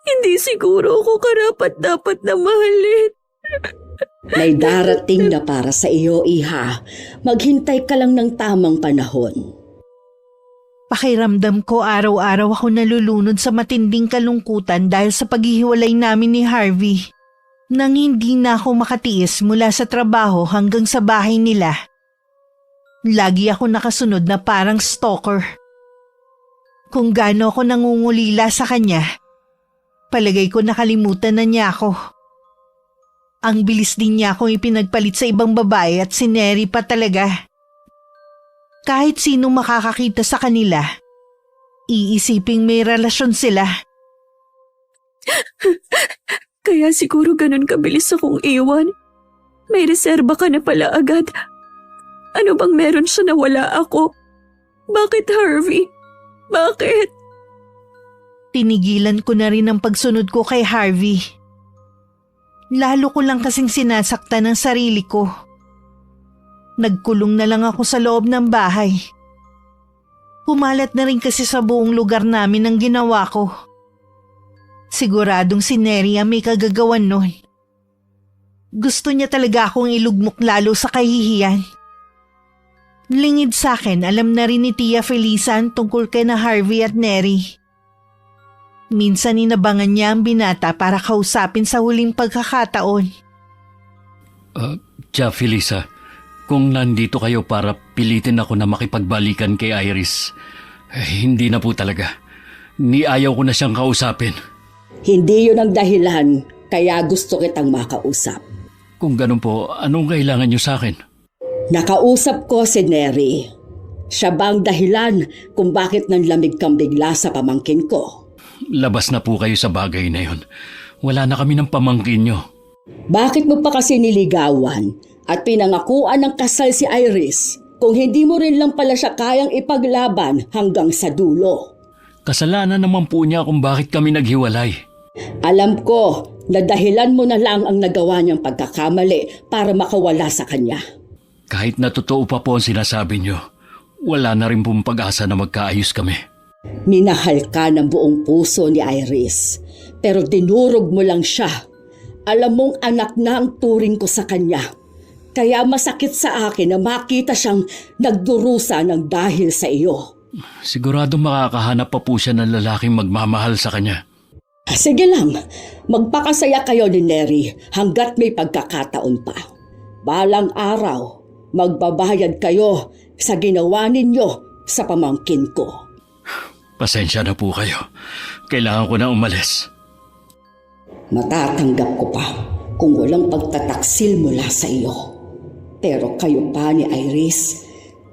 Hindi siguro ako karapat-dapat na mahalin. May darating na para sa iyo, Iha. Maghintay ka lang ng tamang panahon. Pakiramdam ko araw-araw ako nalulunod sa matinding kalungkutan dahil sa paghihiwalay namin ni Harvey. Nang hindi na ako makatiis mula sa trabaho hanggang sa bahay nila. Lagi ako nakasunod na parang stalker. Kung gaano ako nangungulila sa kanya, palagay ko nakalimutan na niya ako. Ang bilis din niya akong ipinagpalit sa ibang babae at sineri pa talaga. Kahit sino makakakita sa kanila, iisiping may relasyon sila. Kaya siguro ganun kabilis akong iwan. May reserba ka na pala agad. Ano bang meron siya na wala ako? Bakit, Harvey? Bakit? Tinigilan ko na rin ang pagsunod ko kay Harvey. Lalo ko lang kasing sinasaktan ng sarili ko. Nagkulong na lang ako sa loob ng bahay. Kumalat na rin kasi sa buong lugar namin ang ginawa ko. Siguradong si Neri ang may kagagawan nun. Gusto niya talaga akong ilugmok lalo sa kahihiyan. Lingid sa akin, alam na rin ni Tia Felisa ang tungkol kay na Harvey at Neri. Minsan inabangan niya ang binata para kausapin sa huling pagkakataon. Tia Felisa, kung nandito kayo para pilitin ako na makipagbalikan kay Iris, hindi na po talaga. Ni ayaw ko na siyang kausapin. Hindi yun ang dahilan kaya gusto kitang makausap. Kung ganun po, anong kailangan niyo sa akin? Nakausap ko si Neri. Siya bang dahilan kung bakit nanlamig kang bigla sa pamangkin ko? Labas na po kayo sa bagay na yon. Wala na kami ng pamangkin niyo. Bakit mo pa kasi niligawan at pinangakuan ng kasal si Iris kung hindi mo rin lang pala siya kayang ipaglaban hanggang sa dulo? Kasalanan naman po niya kung bakit kami naghiwalay. Alam ko na dahilan mo na lang ang nagawa niyang pagkakamali para makawala sa kanya. Kahit na totoo pa po ang sinasabi niyo, wala na rin pong pag-asa na magkaayos kami. Minahal ka ng buong puso ni Iris, pero dinurog mo lang siya. Alam mong anak na ang turing ko sa kanya. Kaya masakit sa akin na makita siyang nagdurusa ng dahil sa iyo. Sigurado makakahanap pa po siya ng lalaking magmamahal sa kanya. Sige lang, magpakasaya kayo ni Neri hanggat may pagkakataon pa. Balang araw, magbabayad kayo sa ginawa ninyo sa pamangkin ko. Pasensya na po kayo. Kailangan ko na umalis. Matatanggap ko pa kung walang pagtataksil mula sa iyo. Pero kayo pa ni Iris,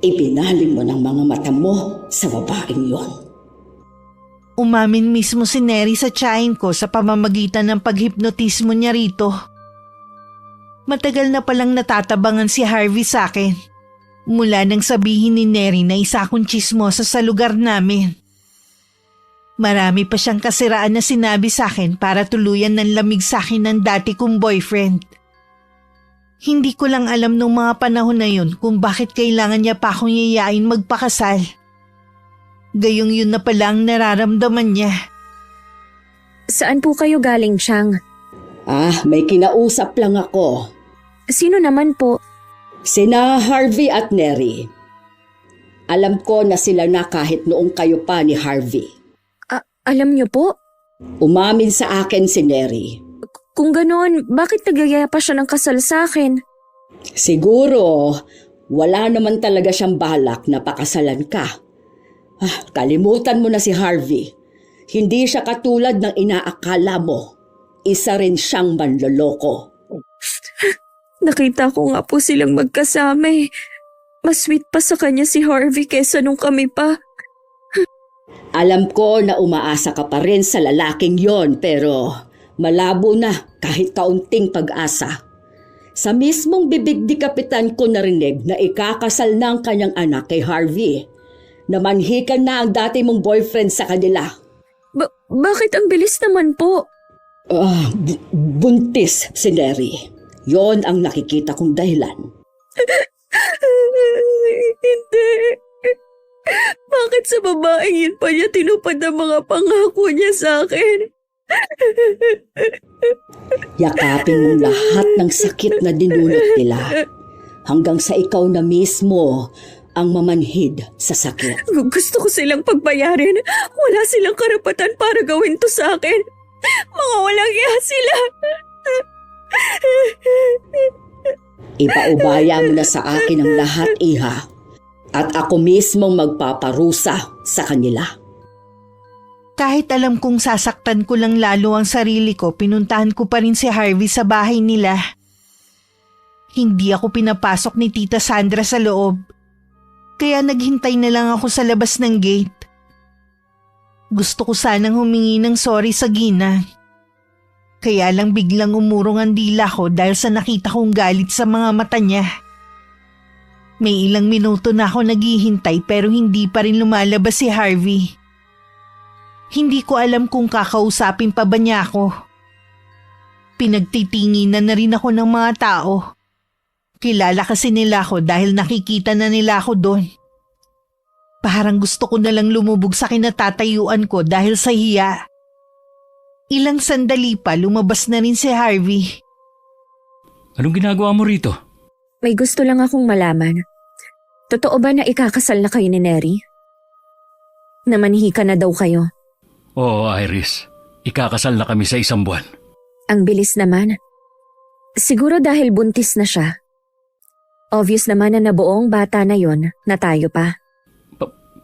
ibinaling mo ng mga mata mo sa babaeng yon. Umamin mismo si Neri sa tiyahin ko sa pamamagitan ng paghipnotismo niya rito. Matagal na palang natatabangan si Harvey sa akin. Mula nang sabihin ni Neri na isa akong tsismosa sa lugar namin. Marami pa siyang kasiraan na sinabi sa akin para tuluyan ng lamig sa akin ng dati kong boyfriend. Hindi ko lang alam nung mga panahon na yun kung bakit kailangan niya pa akong yayain magpakasal. Gayong yun na pala ang nararamdaman niya. Saan po kayo galing, Chang? May kinausap lang ako. Sino naman po? Sina Harvey at Neri. Alam ko na sila na kahit noong kayo pa ni Harvey. Alam niyo po? Umamin sa akin si Neri. Kung ganoon, bakit nagyaya pa siya ng kasal sa akin? Siguro, wala naman talaga siyang balak na pakasalan ka. Kalimutan mo na si Harvey. Hindi siya katulad ng inaakala mo. Isa rin siyang manloloko. Nakita ko nga po silang magkasama eh. Mas sweet pa sa kanya si Harvey kesa nung kami pa. Alam ko na umaasa ka pa rin sa lalaking yon pero malabo na kahit kaunting pag-asa. Sa mismong bibig ni Kapitan ko narinig na ikakasal na ang kanyang anak kay Harvey. Namanhikan na ang dati mong boyfriend sa kanila. Bakit ang bilis naman po? Buntis si Neri. Yon ang nakikita kong dahilan. Hindi. Bakit sa babaeng yun pa niya tinupad ang mga pangako niya sa akin? Yakapin mong lahat ng sakit na dinulot nila hanggang sa ikaw na mismo ang mamanhid sa sakit. Gusto ko silang pagbayarin. Wala silang karapatan para gawin to sa akin. Mga walang iya sila. Ipaubaya mo na sa akin ang lahat, Iha. At ako mismong magpaparusa sa kanila. Kahit alam kong sasaktan ko lang lalo ang sarili ko, pinuntahan ko pa rin si Harvey sa bahay nila. Hindi ako pinapasok ni Tita Sandra sa loob. Kaya naghintay na lang ako sa labas ng gate. Gusto ko sanang humingi ng sorry sa Gina. Kaya lang biglang umurong ang dila ko dahil sa nakita kong galit sa mga mata niya. May ilang minuto na ako naghihintay pero hindi pa rin lumalabas si Harvey. Hindi ko alam kung kakausapin pa ba niya ako. Pinagtitinginan na rin ako ng mga tao. Kilala kasi nila ako dahil nakikita na nila ako doon. Parang gusto ko na lang lumubog sa kinatatayuan ko dahil sa hiya. Ilang sandali pa lumabas na rin si Harvey. Anong ginagawa mo rito? May gusto lang akong malaman. Totoo ba na ikakasal na kayo ni Neri? Namanhikan na daw kayo. Oo, Iris. ikakasal na kami sa 1 buwan. Ang bilis naman. Siguro dahil buntis na siya. Obvious naman na nabuong bata na yon na tayo pa.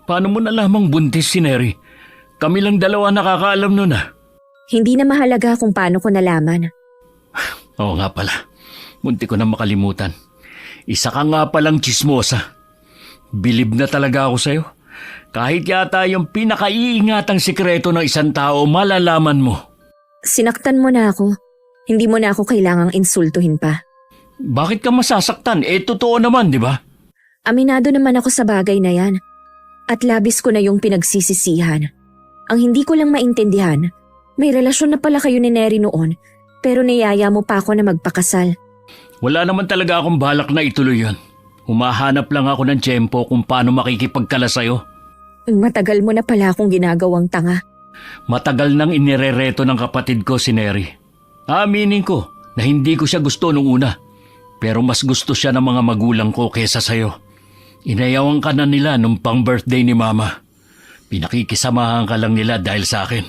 Paano mo nalamang buntis si Neri? Kami lang dalawa nakakaalam nun ah. Hindi na mahalaga kung paano ko nalaman. Oo nga pala, munti ko na makalimutan. Isa ka nga palang tsismosa. Bilib na talaga ako sa'yo. Kahit yata yung pinakaiingatang sikreto ng isang tao, malalaman mo. Sinaktan mo na ako. Hindi mo na ako kailangang insultuhin pa. Bakit ka masasaktan? Totoo naman, di ba? Aminado naman ako sa bagay na yan. At labis ko na yung pinagsisisihan. Ang hindi ko lang maintindihan, may relasyon na pala kayo ni Neri noon, pero niyaya mo pa ako na magpakasal. Wala naman talaga akong balak na ituloy yan. Humahanap lang ako ng tiyempo kung paano makikipagkala sa'yo. Matagal mo na pala akong ginagawang tanga. Matagal nang inirereto ng kapatid ko si Neri. Aaminin ko na hindi ko siya gusto nung una. Pero mas gusto siya ng mga magulang ko kesa sa'yo. Inayawan ka na nila nung pang-birthday ni Mama. Pinakikisamahan ka lang nila dahil sa akin.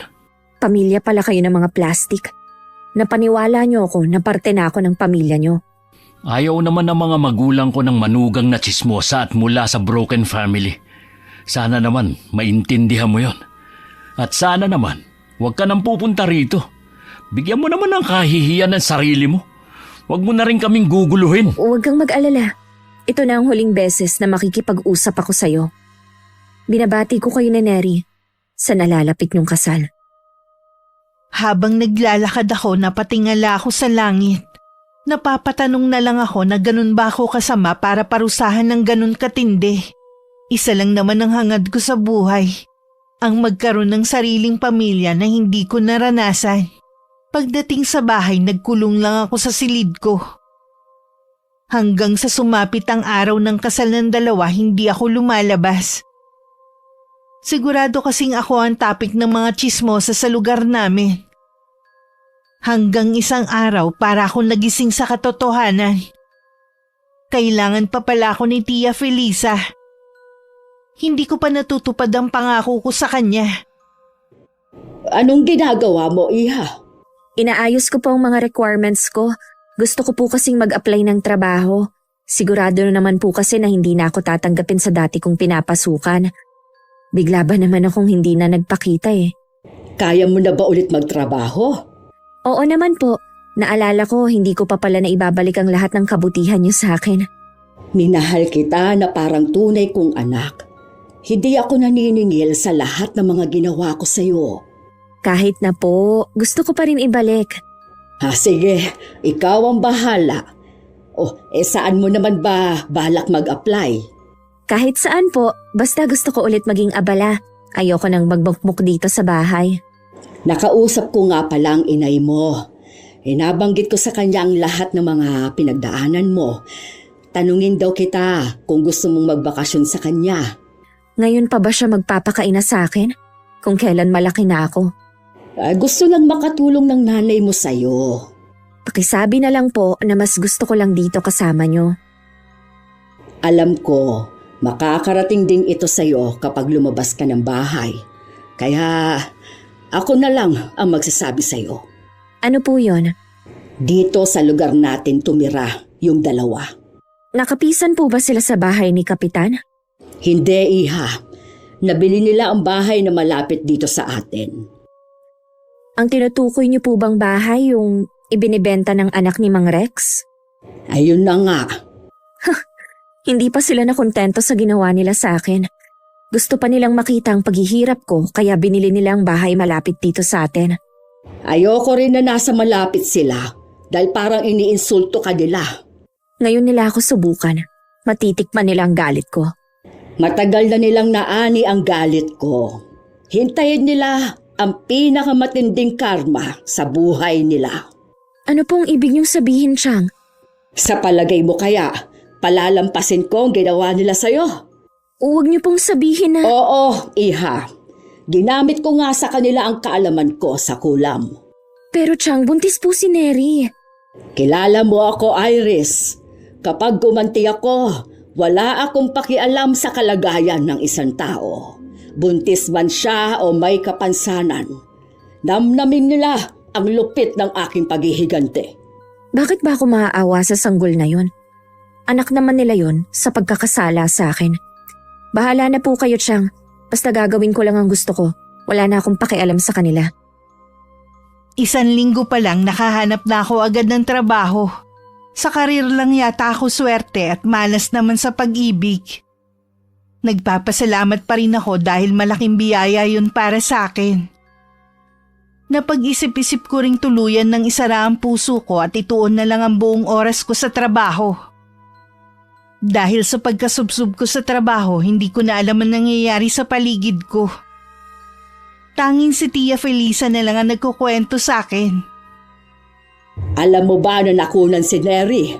Pamilya pala kayo ng mga plastic. Napaniwala niyo ako na parte na ako ng pamilya niyo. Ayaw naman ng mga magulang ko ng manugang na tsismosa at mula sa broken family. Sana naman maintindihan mo yon. At sana naman huwag ka nang pupunta rito. Bigyan mo naman ng kahihiyan ng sarili mo. Huwag mo na rin kaming guguluhin. Huwag kang mag-alala. Ito na ang huling beses na makikipag-usap ako sa'yo. Binabati ko kayo ni Neri sa nalalapit niyong kasal. Habang naglalakad ako, napatingala ako sa langit. Napapatanong na lang ako na ganun ba ako kasama para parusahan ng ganun katindi. Isa lang naman ang hangad ko sa buhay. Ang magkaroon ng sariling pamilya na hindi ko naranasan. Pagdating sa bahay, nagkulong lang ako sa silid ko. Hanggang sa sumapit ang araw ng kasal ng dalawa, hindi ako lumalabas. Sigurado kasing ako ang topic ng mga tsismosa sa lugar namin. Hanggang isang araw para akong nagising sa katotohanan. Kailangan pa pala ako ni Tia Felisa. Hindi ko pa natutupad ang pangako ko sa kanya. Anong ginagawa mo, Iha? Inaayos ko po ang mga requirements ko. Gusto ko po kasing mag-apply ng trabaho. Sigurado naman po kasi na hindi na ako tatanggapin sa dati kong pinapasukan. Bigla ba naman akong hindi na nagpakita eh. Kaya mo na ba ulit magtrabaho? Oo naman po. Naalala ko, hindi ko pa pala na ibabalik ang lahat ng kabutihan niyo sa akin. Minahal kita na parang tunay kong anak. Hindi ako naniningil sa lahat ng mga ginawa ko sa'yo. Kahit na po, gusto ko pa rin ibalik. Sige, ikaw ang bahala. Saan mo naman ba balak mag-apply? Kahit saan po, basta gusto ko ulit maging abala. Ayoko nang magbukmuk dito sa bahay. Nakausap ko nga pala ang inay mo. Nabanggit ko sa kanya ang lahat ng mga pinagdaanan mo. Tanungin daw kita kung gusto mong magbakasyon sa kanya. Ngayon pa ba siya magpapakaina sa akin? Kung kailan malaki na ako? Gusto lang makatulong ng nanay mo sa'yo. Pakisabi na lang po na mas gusto ko lang dito kasama nyo. Alam ko, makakarating din ito sa'yo kapag lumabas ka ng bahay. Kaya ako na lang ang magsasabi sa'yo. Ano po yon? Dito sa lugar natin tumira yung dalawa. Nakapisan po ba sila sa bahay ni Kapitan? Hindi, Iha. Nabili nila ang bahay na malapit dito sa atin. Ang tinutukoy niyo po bang bahay yung ibinibenta ng anak ni Mang Rex? Ayun na nga. Hindi pa sila nakontento sa ginawa nila sa akin. Gusto pa nilang makita ang paghihirap ko kaya binili nila ang bahay malapit dito sa atin. Ayoko rin na nasa malapit sila dahil parang iniinsulto ka nila. Ngayon nila ako subukan. Matitikman nila ang galit ko. Matagal na nilang naani ang galit ko. Hintayin nila ang pinakamatinding karma sa buhay nila. Ano pong ibig niyong sabihin, Chang? Sa palagay mo kaya, palalampasin ko ang ginawa nila sa'yo? Huwag niyo pong sabihin na… Oo, Iha. Ginamit ko nga sa kanila ang kaalaman ko sa kulam. Pero Chang, buntis po si Neri. Kilala mo ako, Iris. Kapag gumanti ako, wala akong pakialam sa kalagayan ng isang tao. Buntis man siya o may kapansanan. Namnamin nila ang lupit ng aking paghihigante. Bakit ba ako maaawa sa sanggol na yon? Anak naman nila yon sa pagkakasala sa akin. Bahala na po kayo, Chang. Basta gagawin ko lang ang gusto ko. Wala na akong pakialam sa kanila. 1 linggo pa lang nakahanap na ako agad ng trabaho. Sa karir lang yata ako swerte at malas naman sa pag-ibig. Nagpapasalamat pa rin ako dahil malaking biyaya yun para sa akin. Napag-isip-isip ko ring tuluyan ng isara ang puso ko at ituon na lang ang buong oras ko sa trabaho. Dahil sa pagkasubsob ko sa trabaho, hindi ko na alam ang nangyayari sa paligid ko. Tanging si Tia Felisa na lang ang nagkukwento sa akin. Alam mo ba na nakunan si Neri?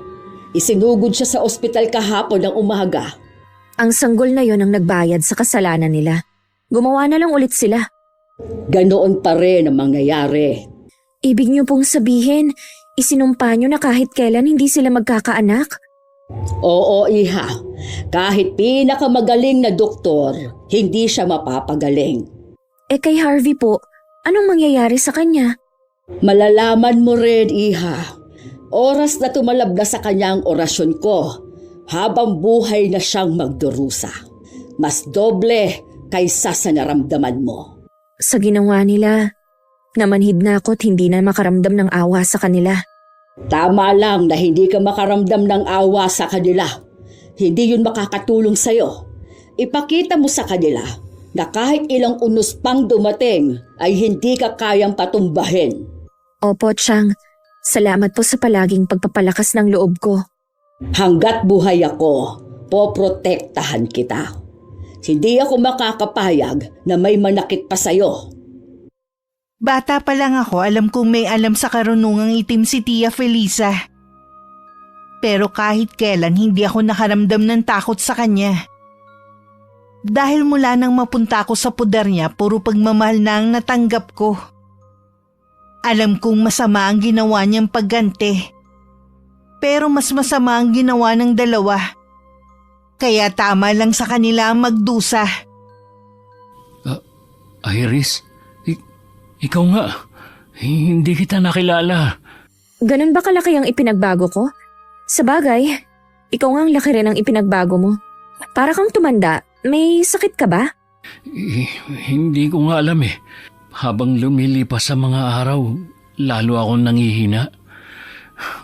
Isinugod siya sa ospital kahapon ng umaga. Ang sanggol na yon ang nagbayad sa kasalanan nila. Gumawa na lang ulit sila. Ganoon pa rin ang mangyayari. Ibig niyo pong sabihin, isinumpa niyo na kahit kailan hindi sila magkakaanak? Oo, iha. Kahit pinakamagaling na doktor, hindi siya mapapagaling. Eh kay Harvey po, anong mangyayari sa kanya? Malalaman mo rin, iha. Oras na tumalab na sa kanya ang orasyon ko, habang buhay na siyang magdurusa. Mas doble kaysa sa naramdaman mo. Sa ginawa nila, namanhid na ako at hindi na makaramdam ng awa sa kanila. Tama lang na hindi ka makaramdam ng awa sa kanila. Hindi yun makakatulong sa'yo. Ipakita mo sa kanila na kahit ilang unos pang dumating ay hindi ka kayang patumbahin. Opo, Chang. Salamat po sa palaging pagpapalakas ng loob ko. Hanggat buhay ako, poprotektahan kita. Hindi ako makakapayag na may manakit pa sa'yo. Bata pa lang ako, alam kong may alam sa karunungang itim si Tia Felisa. Pero kahit kailan hindi ako nakaramdam ng takot sa kanya. Dahil mula nang mapunta ako sa pudar niya, puro pagmamahal na ang natanggap ko. Alam kong masama ang ginawa niyang pagganti. Pero mas masama ang ginawa ng dalawa. Kaya tama lang sa kanila ang magdusa. Iris, ikaw nga. Hindi kita nakilala. Ganun ba kalaki ang ipinagbago ko? Sa bagay, ikaw nga ang laki rin ang ipinagbago mo. Para kang tumanda, may sakit ka ba? Hindi ko nga alam eh. Habang lumilipas sa mga araw, lalo akong nangihina.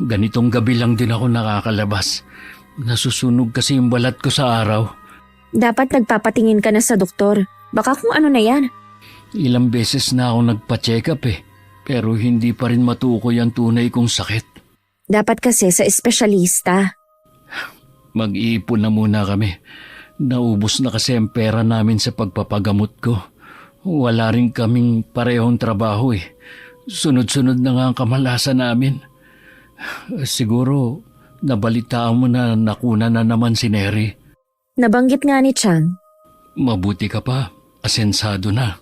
Ganitong gabi lang din ako nakakalabas. Nasusunog kasi yung balat ko sa araw. Dapat nagpapatingin ka na sa doktor. Baka kung ano na yan. Ilang beses na ako nagpa-check up eh. Pero hindi pa rin matukoy ang tunay kong sakit. Dapat kasi sa espesyalista. Mag-iipon na muna kami. Naubos na kasi ang pera namin sa pagpapagamot ko. Wala rin kaming parehong trabaho eh. Sunod-sunod na nga ang kamalasan namin. Siguro, nabalitaan mo na nakuna na naman si Neri. Nabanggit nga ni Chang. Mabuti ka pa, asensado na.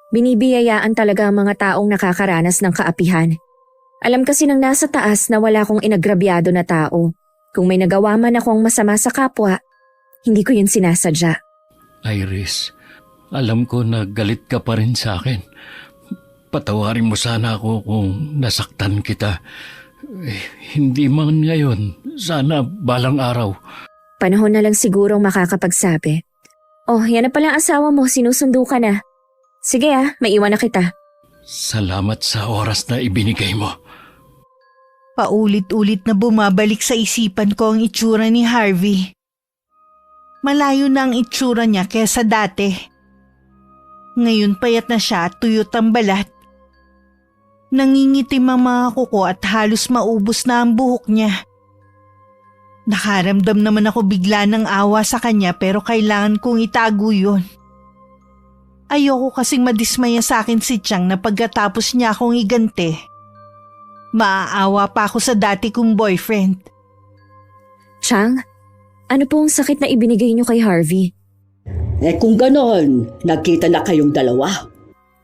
Binibiyayaan talaga ang mga taong nakakaranas ng kaapihan. Alam kasi ng nasa taas na wala akong inagrabyado na tao. Kung may nagawa man akong masama sa kapwa, hindi ko yun sinasadya. Iris, alam ko na galit ka pa rin sa akin. Patawarin mo sana ako kung nasaktan kita. Hindi man ngayon, sana balang araw. Panahon na lang sigurong makakapagsabi. Oh, yan na pala ang asawa mo, sinusundo ka na. Sige maiwan na kita. Salamat sa oras na ibinigay mo. Paulit-ulit na bumabalik sa isipan ko ang itsura ni Harvey. Malayo na ang itsura niya kesa dati. Ngayon payat na siya at tuyot ang balat. Nangingitim ang mga kuko at halos maubos na ang buhok niya. Nakaramdam naman ako bigla ng awa sa kanya pero kailangan kong itago yun. Ayoko kasing madismaya sa akin si Chang na pagkatapos niya akong igante. Maaawa pa ako sa dati kong boyfriend. Chang, ano pong sakit na ibinigay niyo kay Harvey? Kung ganon, nagkita na kayong dalawa.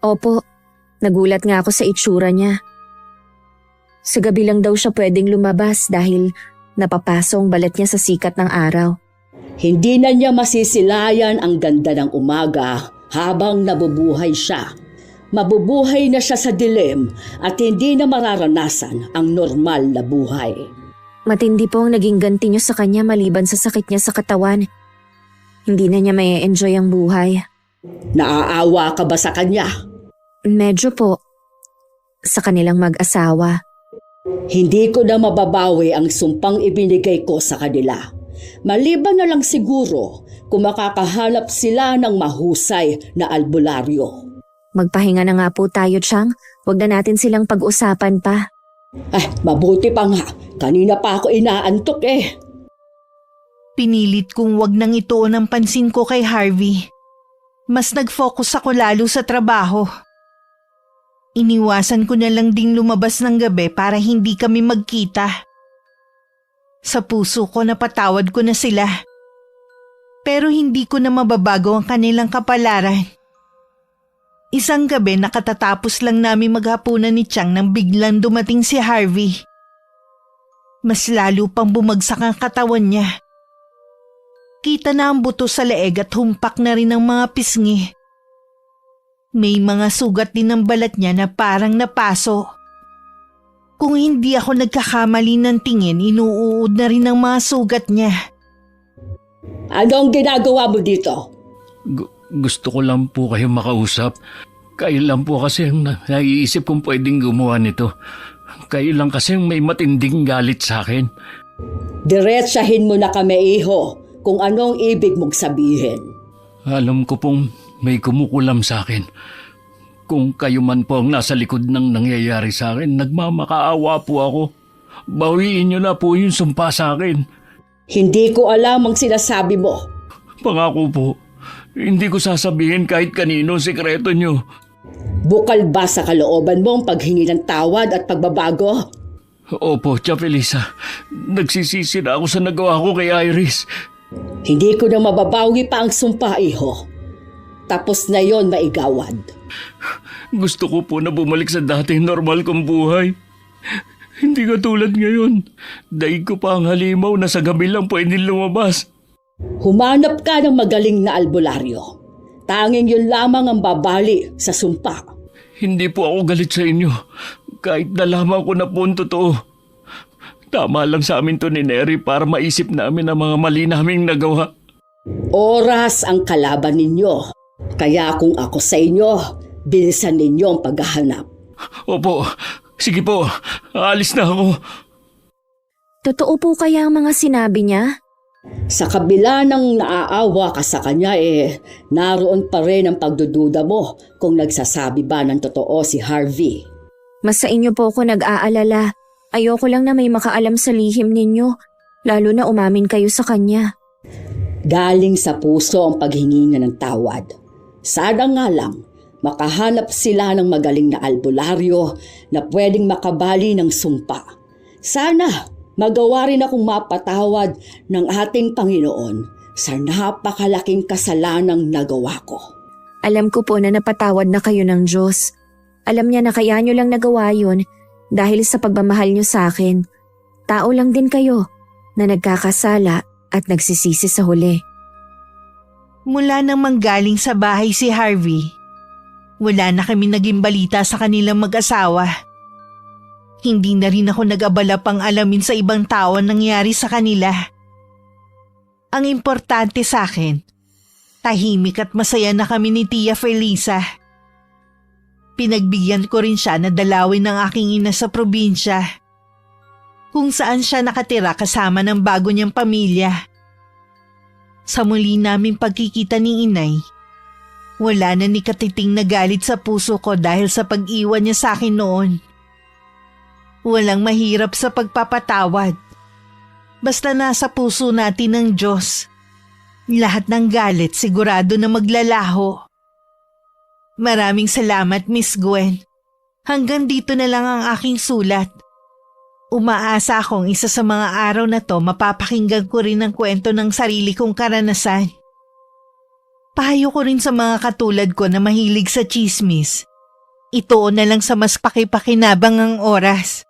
Opo, nagulat nga ako sa itsura niya. Sa gabi lang daw siya pwedeng lumabas dahil napapasong balat niya sa sikat ng araw. Hindi na niya masisilayan ang ganda ng umaga habang nabubuhay siya. mabubuhay na siya sa dilim at hindi na mararanasan ang normal na buhay. Matindi po ang naging ganti niyo sa kanya maliban sa sakit niya sa katawan. Hindi na niya may enjoy ang buhay. Naaawa ka ba sa kanya? Medyo po. Sa kanilang mag-asawa. Hindi ko na mababawi ang sumpang ibinigay ko sa kanila. Maliban na lang siguro kung makakahanap sila ng mahusay na albularyo. Magpahinga na nga po tayo, Chang. Huwag na natin silang pag-usapan pa. Ay, mabuti pa nga. Kanina pa ako inaantok eh. Pinilit kong wag nang ituon ang pansin ko kay Harvey. Mas nag-focus ako lalo sa trabaho. Iniwasan ko na lang ding lumabas ng gabi para hindi kami magkita. Sa puso ko napatawad ko na sila. Pero hindi ko na mababago ang kanilang kapalaran. Isang gabi nakatatapos lang namin maghapunan ni Chang nang biglang dumating si Harvey. Mas lalo pang bumagsak ang katawan niya. Kita na ang buto sa leeg at humpak na rin ang mga pisngi. May mga sugat din ng balat niya na parang napaso. Kung hindi ako nagkakamali ng tingin, inuuod na rin ang mga sugat niya. Anong ginagawa mo dito? Gusto ko lang po kayo makausap. Kayo lang po kasi ang naiisip kong pwedeng gumawa nito. Kayo lang kasi ang may matinding galit sa akin. Diretsahin mo na kami, iho, kung anong ibig mong sabihin. Alam ko pong may kumukulam sa akin. Kung kayo man po ang nasa likod ng nangyayari sa akin, nagmamakaawa po ako. Bawiin niyo na po yung sumpa sa akin. Hindi ko alam ang sinasabi mo. Pangako po, hindi ko sasabihin kahit kanino sikreto niyo. Bukal ba sa kalooban mo ang paghingi ng tawad at pagbabago? Opo, Tia Felisa. Nagsisisi na ako sa nagawa ko kay Iris. Hindi ko na mababawi pa ang sumpa, iho. Tapos na yon, maigawad. Gusto ko po na bumalik sa dating normal kong buhay. Hindi katulad ngayon. Daig ko pa ang halimaw na sa gabi lang pwedeng lumabas. Humanap ka ng magaling na albularyo. Tanging yun lamang ang babali sa sumpa. Hindi po ako galit sa inyo. Kahit nalaman ko na po ang totoo. Tama lang sa amin to ni Neri para maisip namin ang mga mali naming nagawa. Oras ang kalaban ninyo. Kaya kung ako sa inyo, bilisan ninyo ang paghahanap. Opo, sige po. Aalis na ako. Totoo po kaya ang mga sinabi niya? Sa kabila ng naaawa ka sa kanya naroon pa rin ang pagdududa mo kung nagsasabi ba ng totoo si Harvey. Mas sa inyo po ako nag-aalala. Ayoko lang na may makaalam sa lihim ninyo, lalo na umamin kayo sa kanya. Galing sa puso ang paghingi niya ng tawad. Sana nga lang, makahanap sila ng magaling na albularyo na pwedeng makabali ng sumpa. Sana magawa rin akong mapatawad ng ating Panginoon sa napakalaking kasalanang nagawa ko. Alam ko po na napatawad na kayo ng Diyos. Alam niya na kaya niyo lang nagawa yun dahil sa pagmamahal niyo sa akin. Tao lang din kayo na nagkakasala at nagsisisi sa huli. Mula nang manggaling sa bahay si Harvey, wala na kami naging balita sa kanilang mag-asawa. Hindi na rin ako nag-abala pang alamin sa ibang tao ang nangyari sa kanila. Ang importante sa akin, tahimik at masaya na kami ni Tia Felisa. Pinagbigyan ko rin siya na dalawin ng aking ina sa probinsya, kung saan siya nakatira kasama ng bago niyang pamilya. Sa muli naming pagkikita ni inay, wala na ni katiting na galit sa puso ko dahil sa pag-iwan niya sa akin noon. Walang mahirap sa pagpapatawad. Basta nasa puso natin ng Diyos. Lahat ng galit sigurado na maglalaho. Maraming salamat, Miss Gwen. Hanggang dito na lang ang aking sulat. Umaasa akong isa sa mga araw na to mapapakinggan ko rin ang kwento ng sarili kong karanasan. Payo ko rin sa mga katulad ko na mahilig sa chismis. Ituon na lang sa mas pakipakinabang ang oras.